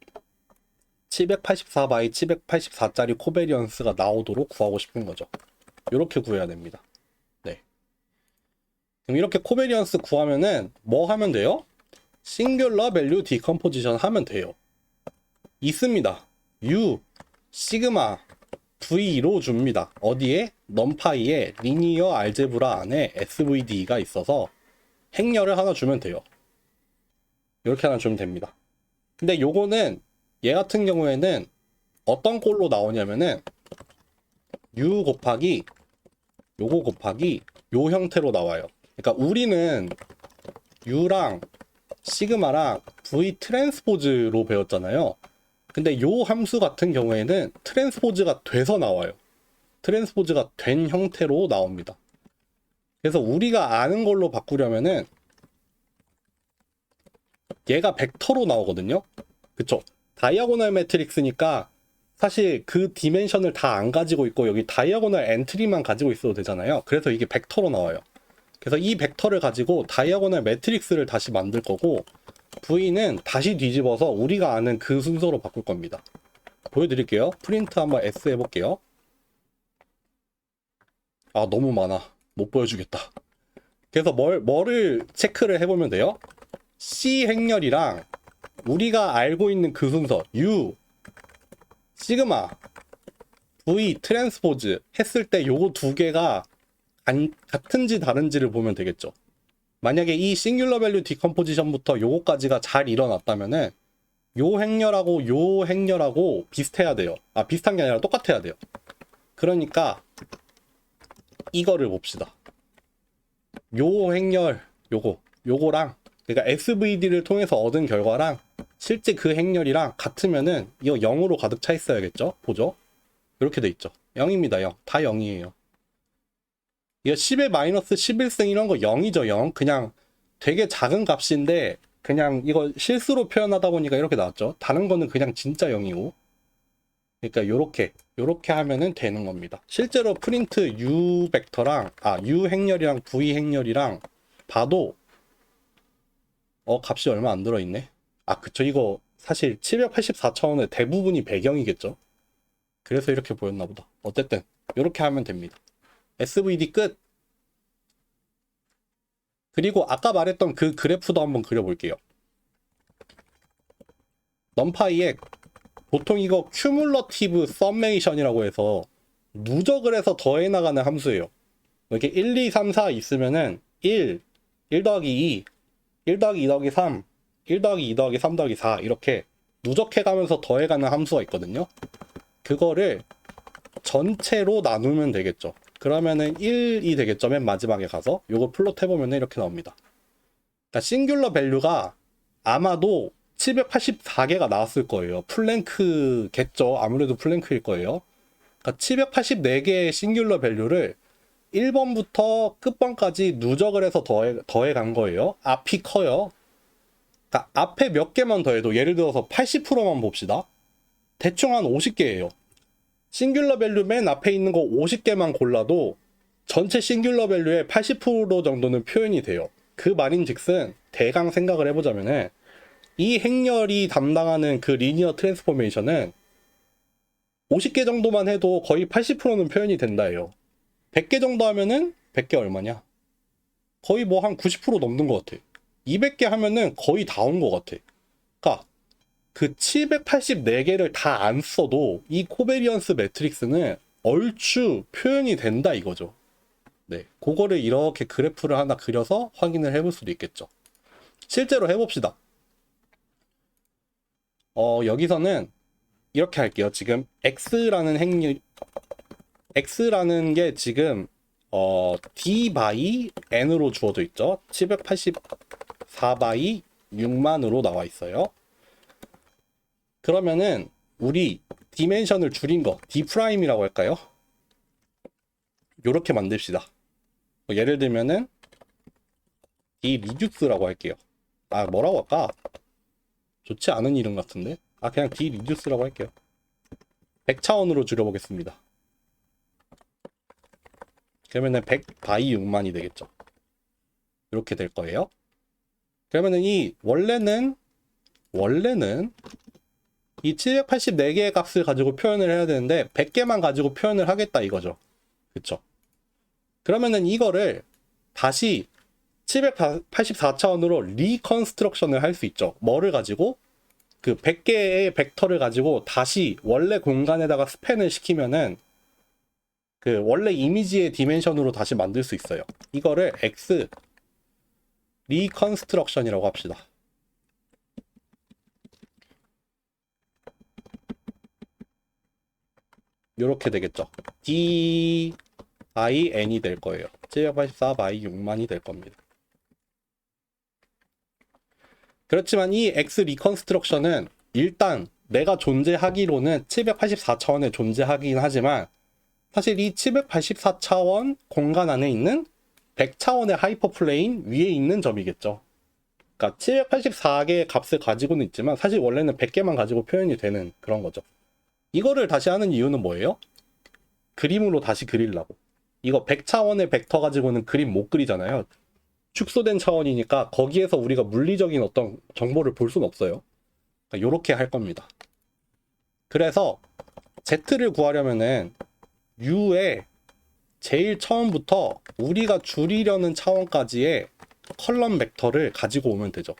A: 784 바이 784짜리 코베리언스가 나오도록 구하고 싶은 거죠. 이렇게 구해야 됩니다. 네. 그럼 이렇게 코베리언스 구하면은 뭐 하면 돼요? 싱귤러 밸류 디컴포지션 하면 돼요. 있습니다. U, 시그마, V로 줍니다. 어디에? 넘파이에 리니어 알제브라 안에 SVD가 있어서 행렬을 하나 주면 돼요. 이렇게 하나 주면 됩니다. 근데 요거는 얘 같은 경우에는 어떤 꼴로 나오냐면은 U 곱하기 요거 곱하기 요 형태로 나와요. 그러니까 우리는 U랑 시그마랑 V 트랜스포즈로 배웠잖아요. 근데 요 함수 같은 경우에는 트랜스포즈가 돼서 나와요. 트랜스포즈가 된 형태로 나옵니다. 그래서 우리가 아는 걸로 바꾸려면은 얘가 벡터로 나오거든요. 그쵸? 다이아고널 매트릭스니까 사실 그 디멘션을 다 안 가지고 있고 여기 다이아고널 엔트리만 가지고 있어도 되잖아요. 그래서 이게 벡터로 나와요. 그래서 이 벡터를 가지고 다이아고널 매트릭스를 다시 만들 거고 V는 다시 뒤집어서 우리가 아는 그 순서로 바꿀 겁니다. 보여드릴게요. 프린트 한번 S 해볼게요. 아, 너무 많아. 못 보여주겠다. 그래서 뭐를 체크를 해보면 돼요? C 행렬이랑 우리가 알고 있는 그 순서 U, 시그마, V 트랜스포즈 했을 때 요거 두 개가 같은지 다른지를 보면 되겠죠. 만약에 이 싱귤러 밸류 디컴포지션부터 요거까지가 잘 일어났다면은 요 행렬하고 요 행렬하고 비슷해야 돼요. 아, 비슷한 게 아니라 똑같아야 돼요. 그러니까 이거를 봅시다. 요 행렬 요거랑 그러니까 SVD를 통해서 얻은 결과랑 실제 그 행렬이랑 같으면은 이거 0으로 가득 차 있어야겠죠? 보죠. 이렇게 돼 있죠. 0입니다. 0. 다 0이에요. 이거 10의 마이너스 11승 이런 거 0이죠. 0. 그냥 되게 작은 값인데 그냥 이거 실수로 표현하다 보니까 이렇게 나왔죠. 다른 거는 그냥 진짜 0이고. 그러니까 요렇게 하면은 되는 겁니다. 실제로 프린트 U 벡터랑 U 행렬이랑 V 행렬이랑 봐도 값이 얼마 안 들어있네. 그쵸. 이거 사실 784차원의 대부분이 배경이겠죠. 그래서 이렇게 보였나 보다. 어쨌든 이렇게 하면 됩니다. SVD 끝. 그리고 아까 말했던 그 그래프도 한번 그려볼게요. 넘파이에 보통 이거 큐뮬러티브 썸메이션이라고 해서 누적을 해서 더해 나가는 함수예요. 이렇게 1, 2, 3, 4 있으면은 1 더하기 2, 1 더하기 2 더하기 3, 1 더하기 2 더하기 3 더하기 4 이렇게 누적해가면서 더해가는 함수가 있거든요. 그거를 전체로 나누면 되겠죠. 그러면은 1이 되겠죠. 맨 마지막에 가서 요거 플롯 해보면 이렇게 나옵니다. 그러니까 싱귤러 밸류가 아마도 784개가 나왔을 거예요. 플랭크겠죠. 아무래도 플랭크일 거예요. 그러니까 784개의 싱귤러 밸류를 1번부터 끝번까지 누적을 해서 더해 간 거예요. 앞이 커요. 그러니까 앞에 몇 개만 더해도 예를 들어서 80%만 봅시다. 대충 한 50개예요. 싱귤러 밸류 맨 앞에 있는 거 50개만 골라도 전체 싱귤러 밸류의 80% 정도는 표현이 돼요. 그 말인즉슨 대강 생각을 해보자면은 이 행렬이 담당하는 그 리니어 트랜스포메이션은 50개 정도만 해도 거의 80%는 표현이 된다예요. 100개 정도 하면은 100개 얼마냐? 거의 뭐 한 90% 넘는 것 같아. 200개 하면은 거의 다 온 것 같아. 그러니까 그 784개를 다 안 써도 이 코베리언스 매트릭스는 얼추 표현이 된다 이거죠. 네, 그거를 이렇게 그래프를 하나 그려서 확인을 해볼 수도 있겠죠. 실제로 해봅시다. 여기서는 이렇게 할게요. 지금 x라는 게 지금 d 바이 n으로 주어져 있죠. 784 바이 6만으로 나와 있어요. 그러면은 우리 디멘션을 줄인 거 d 프라임이라고 할까요? 요렇게 만듭시다. 예를 들면은 d 리듀스라고 할게요. 아, 뭐라고 할까? 좋지 않은 이름 같은데? 아, 그냥 d 리듀스라고 할게요. 100차원으로 줄여보겠습니다. 그러면은 100 바이 6만이 되겠죠. 이렇게 될 거예요. 그러면은 이 원래는 이 784개의 값을 가지고 표현을 해야 되는데 100개만 가지고 표현을 하겠다 이거죠. 그쵸? 그러면은 이거를 다시 784차원으로 리컨스트럭션을 할 수 있죠. 뭐를 가지고? 그 100개의 벡터를 가지고 다시 원래 공간에다가 스팬을 시키면은 그 원래 이미지의 디멘션으로 다시 만들 수 있어요. 이거를 X 리컨스트럭션이라고 합시다. 요렇게 되겠죠. D by n이 될 거예요. 784 by 6만이 될 겁니다. 그렇지만 이 X 리컨스트럭션은 일단 내가 존재하기로는 784차원에 존재하긴 하지만 사실 이 784차원 공간 안에 있는 100차원의 하이퍼플레인 위에 있는 점이겠죠. 그러니까 784개의 값을 가지고는 있지만 사실 원래는 100개만 가지고 표현이 되는 그런 거죠. 이거를 다시 하는 이유는 뭐예요? 그림으로 다시 그리려고. 이거 100차원의 벡터 가지고는 그림 못 그리잖아요. 축소된 차원이니까 거기에서 우리가 물리적인 어떤 정보를 볼 수는 없어요. 그러니까 요렇게 할 겁니다. 그래서 Z를 구하려면은 U의 제일 처음부터 우리가 줄이려는 차원까지의 컬럼 벡터를 가지고 오면 되죠.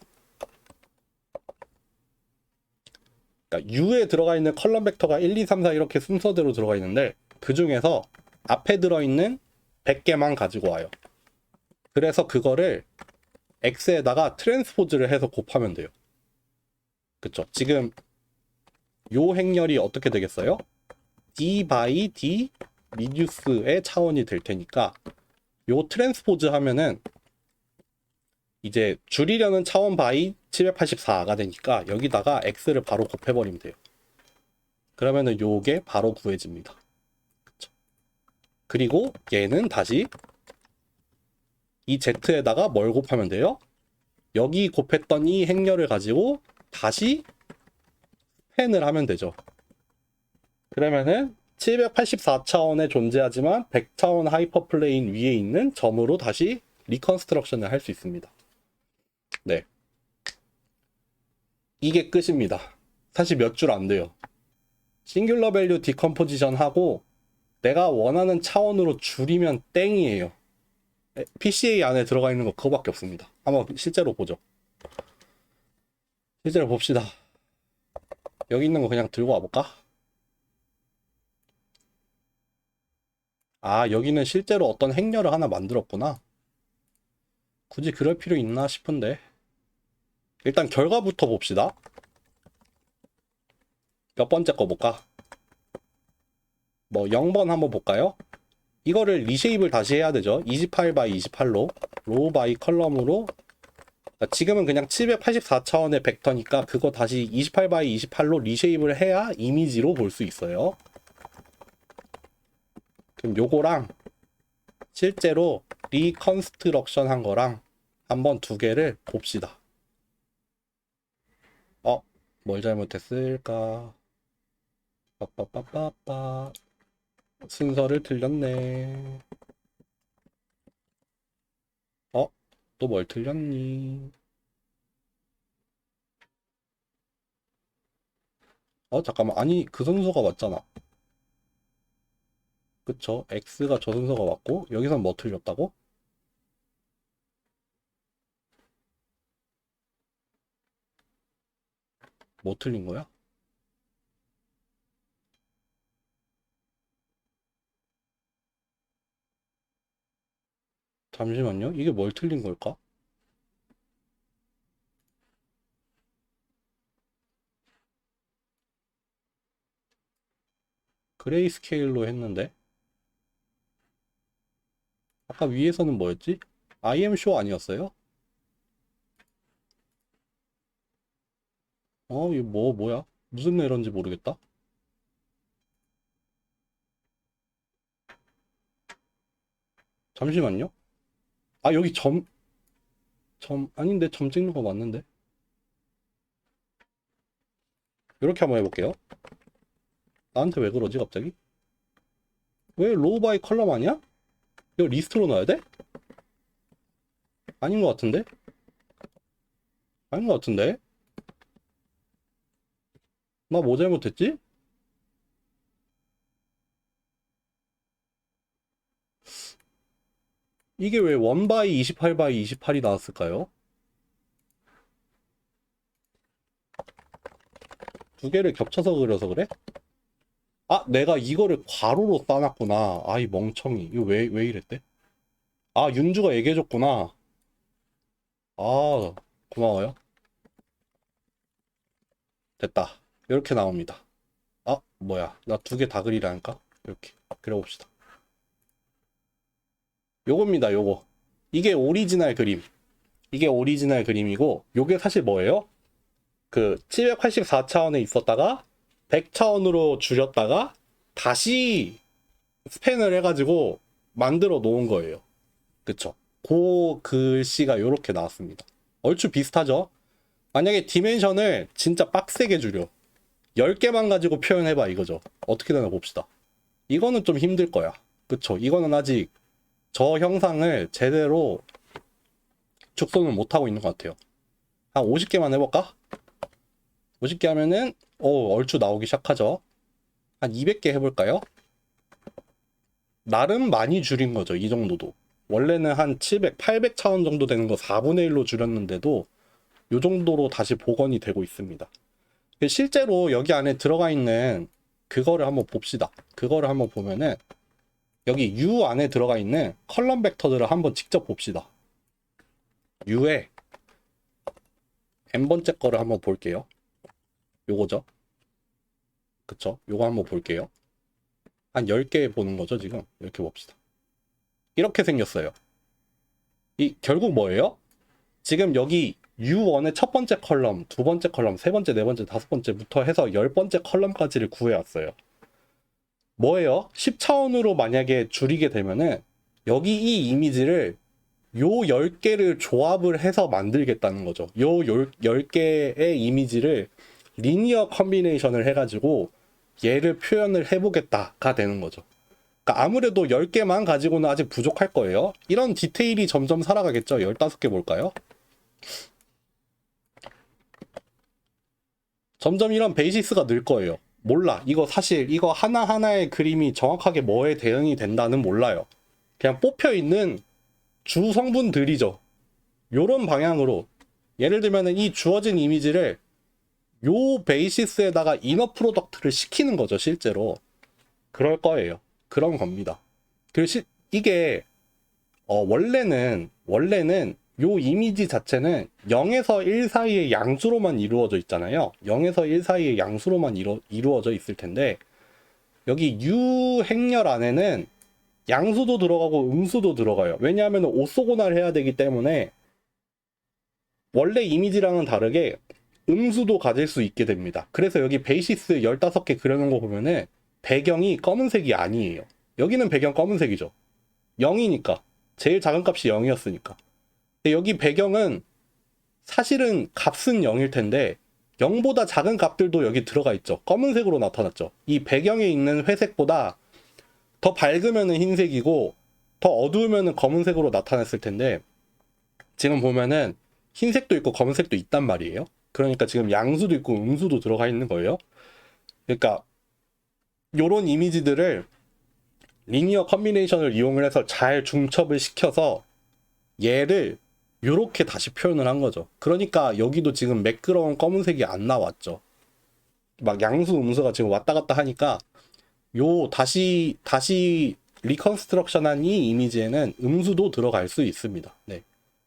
A: 그러니까 U에 들어가 있는 컬럼 벡터가 1, 2, 3, 4 이렇게 순서대로 들어가 있는데 그 중에서 앞에 들어있는 100개만 가지고 와요. 그래서 그거를 X에다가 트랜스포즈를 해서 곱하면 돼요. 그쵸? 지금 요 행렬이 어떻게 되겠어요? D by D 리듀스의 차원이 될 테니까 요 트랜스포즈 하면은 이제 줄이려는 차원 바이 784가 되니까 여기다가 X를 바로 곱해버리면 돼요. 그러면은 요게 바로 구해집니다. 그쵸? 그리고 얘는 다시 이 Z에다가 뭘 곱하면 돼요? 여기 곱했던 이 행렬을 가지고 다시 펜을 하면 되죠. 그러면은 784차원에 존재하지만 100차원 하이퍼플레인 위에 있는 점으로 다시 리컨스트럭션을 할 수 있습니다. 네. 이게 끝입니다. 사실 몇 줄 안 돼요. 싱귤러 밸류 디컴포지션 하고 내가 원하는 차원으로 줄이면 땡이에요. PCA 안에 들어가 있는 거 그거밖에 없습니다. 한번 실제로 보죠. 실제로 봅시다. 여기 있는 거 그냥 들고 와볼까? 아, 여기는 실제로 어떤 행렬을 하나 만들었구나. 굳이 그럴 필요 있나 싶은데. 일단 결과부터 봅시다. 몇 번째 거 볼까? 뭐 0번 한번 볼까요? 이거를 리쉐입을 다시 해야 되죠. 28 바이 28로 로우 바이 컬럼으로, 그러니까 지금은 그냥 784차원의 벡터니까 그거 다시 28 바이 28로 리쉐입을 해야 이미지로 볼 수 있어요. 그럼 요거랑 실제로 리컨스트럭션 한 거랑 한번 두 개를 봅시다. 뭘 잘못했을까? 빠빠빠빠빠. 순서를 틀렸네. 또 뭘 틀렸니? 잠깐만. 아니, 그 순서가 맞잖아. 그쵸? X가 저 순서가 맞고, 여기선 뭐 틀렸다고? 뭐 틀린 거야? 잠시만요. 이게 뭘 틀린 걸까? 그레이스케일로 했는데 아까 위에서는 뭐였지? I am sure 아니었어요? 이거 뭐야? 무슨 에러인지 모르겠다. 잠시만요. 아, 여기 아닌데 점 찍는 거 맞는데? 이렇게 한번 해볼게요. 나한테 왜 그러지 갑자기? 왜 로우 바이 컬럼 아니야? 이거 리스트로 넣어야 돼? 아닌 것 같은데? 아닌 것 같은데? 나 뭐 잘못했지? 이게 왜 1 바이 28 바이 28이 나왔을까요? 두 개를 겹쳐서 그려서 그래? 아, 내가 이거를 괄호로 써놨구나. 아이 멍청이. 이거 왜 이랬대? 아, 윤주가 얘기해줬구나. 아, 고마워요. 됐다. 이렇게 나옵니다. 아, 뭐야. 나 두 개 다 그리라니까? 이렇게. 그려봅시다. 요겁니다, 요거. 이게 오리지널 그림. 이게 오리지널 그림이고, 요게 사실 뭐예요? 그 784차원에 있었다가 100차원으로 줄였다가 다시 스팬을 해가지고 만들어 놓은 거예요. 그쵸? 그 글씨가 요렇게 나왔습니다. 얼추 비슷하죠? 만약에 디멘션을 진짜 빡세게 줄여 10개만 가지고 표현해봐 이거죠. 어떻게 되나 봅시다. 이거는 좀 힘들 거야. 그쵸? 이거는 아직 저 형상을 제대로 축소는 못하고 있는 것 같아요. 한 50개만 해볼까? 50개 하면은 얼추 나오기 시작하죠. 한 200개 해볼까요? 나름 많이 줄인 거죠. 이 정도도. 원래는 한 700, 800차원 정도 되는 거 4분의 1로 줄였는데도 이 정도로 다시 복원이 되고 있습니다. 실제로 여기 안에 들어가 있는 그거를 한번 봅시다. 그거를 한번 보면은 여기 U 안에 들어가 있는 컬럼 벡터들을 한번 직접 봅시다. U에 n번째 거를 한번 볼게요. 요거죠. 그쵸? 요거 한번 볼게요. 한 10개 보는 거죠, 지금. 이렇게 봅시다. 이렇게 생겼어요. 결국 뭐예요? 지금 여기 U1의 첫 번째 컬럼, 두 번째 컬럼, 세 번째, 네 번째, 다섯 번째부터 해서 10번째 컬럼까지를 구해왔어요. 뭐예요? 10차원으로 만약에 줄이게 되면은 여기 이 이미지를 요 10개를 조합을 해서 만들겠다는 거죠. 요 10개의 이미지를 리니어 컨비네이션을 해가지고 얘를 표현을 해보겠다가 되는 거죠. 그러니까 아무래도 10개만 가지고는 아직 부족할 거예요. 이런 디테일이 점점 살아가겠죠. 15개 볼까요? 점점 이런 베이시스가 늘 거예요. 몰라. 이거 사실 이거 하나하나의 그림이 정확하게 뭐에 대응이 된다는 몰라요. 그냥 뽑혀있는 주 성분들이죠. 요런 방향으로 예를 들면 이 주어진 이미지를 요 베이시스에다가 이너 프로덕트를 시키는 거죠. 실제로 그럴 거예요. 그런 겁니다. 그리고 이게 원래는 요 이미지 자체는 0에서 1 사이의 양수로만 이루어져 있잖아요. 0에서 1 사이의 양수로만 이루어져 있을 텐데 여기 U 행렬 안에는 양수도 들어가고 음수도 들어가요. 왜냐하면 오소고날 해야 되기 때문에 원래 이미지랑은 다르게 음수도 가질 수 있게 됩니다. 그래서 여기 베이시스 15개 그려놓은 거 보면은 배경이 검은색이 아니에요. 여기는 배경 검은색이죠. 0이니까. 제일 작은 값이 0이었으니까. 근데 여기 배경은 사실은 값은 0일 텐데 0보다 작은 값들도 여기 들어가 있죠. 검은색으로 나타났죠. 이 배경에 있는 회색보다 더 밝으면 흰색이고 더 어두우면 검은색으로 나타났을 텐데 지금 보면은 흰색도 있고 검은색도 있단 말이에요. 그러니까 지금 양수도 있고 음수도 들어가 있는 거예요. 그러니까 요런 이미지들을 리니어 컨비네이션을 이용을 해서 잘 중첩을 시켜서 얘를 요렇게 다시 표현을 한 거죠. 그러니까 여기도 지금 매끄러운 검은색이 안 나왔죠. 막 양수 음수가 지금 왔다 갔다 하니까 요 다시 리컨스트럭션한 이 이미지에는 음수도 들어갈 수 있습니다. 네.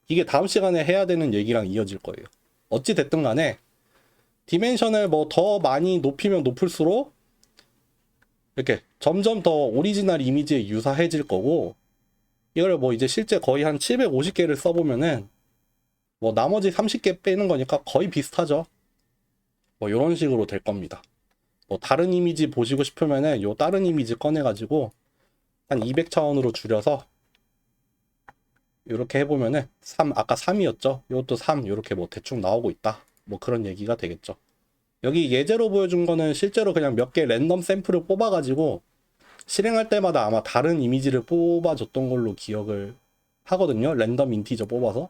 A: 이게 다음 시간에 해야 되는 얘기랑 이어질 거예요. 어찌 됐든 간에 디멘션을 뭐 더 많이 높이면 높을수록 이렇게 점점 더 오리지널 이미지에 유사해질 거고, 이걸 뭐 이제 실제 거의 한 750개를 써보면은 뭐 나머지 30개 빼는 거니까 거의 비슷하죠. 뭐 이런 식으로 될 겁니다. 뭐 다른 이미지 보시고 싶으면은 요 다른 이미지 꺼내가지고 한 200차원으로 줄여서 이렇게 해보면은 3, 아까 3이었죠? 이것도 3 이렇게 뭐 대충 나오고 있다. 뭐 그런 얘기가 되겠죠. 여기 예제로 보여준 거는 실제로 그냥 몇 개 랜덤 샘플을 뽑아가지고 실행할 때마다 아마 다른 이미지를 뽑아줬던 걸로 기억을 하거든요. 랜덤 인티저 뽑아서.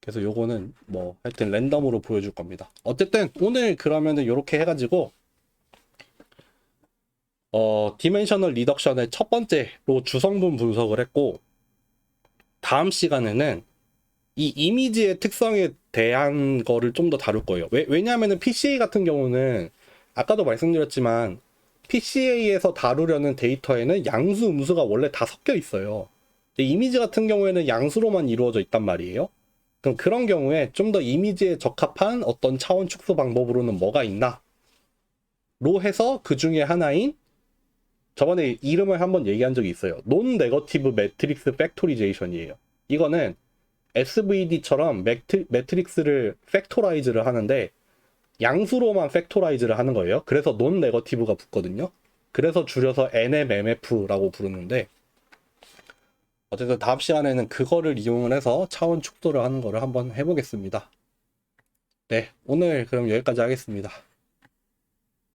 A: 그래서 요거는 뭐 하여튼 랜덤으로 보여줄 겁니다. 어쨌든 오늘 그러면은 요렇게 해가지고 디멘셔널 리덕션의 첫 번째로 주성분 분석을 했고, 다음 시간에는 이 이미지의 특성에 대한 거를 좀 더 다룰 거예요. 왜냐하면은 PCA 같은 경우는 아까도 말씀드렸지만 PCA에서 다루려는 데이터에는 양수, 음수가 원래 다 섞여 있어요. 근데 이미지 같은 경우에는 양수로만 이루어져 있단 말이에요. 그럼 그런 경우에 좀 더 이미지에 적합한 어떤 차원 축소 방법으로는 뭐가 있나? 로 해서 그 중에 하나인, 저번에 이름을 한번 얘기한 적이 있어요. 논 네거티브 매트릭스 팩토리제이션이에요. 이거는 SVD처럼 매트릭스를 팩토라이즈를 하는데 양수로만 팩토라이즈를 하는 거예요. 그래서 논 네거티브가 붙거든요. 그래서 줄여서 NMMF라고 부르는데, 어쨌든 다음 시간에는 그거를 이용을 해서 차원 축소를 하는 거를 한번 해보겠습니다. 네, 오늘 그럼 여기까지 하겠습니다.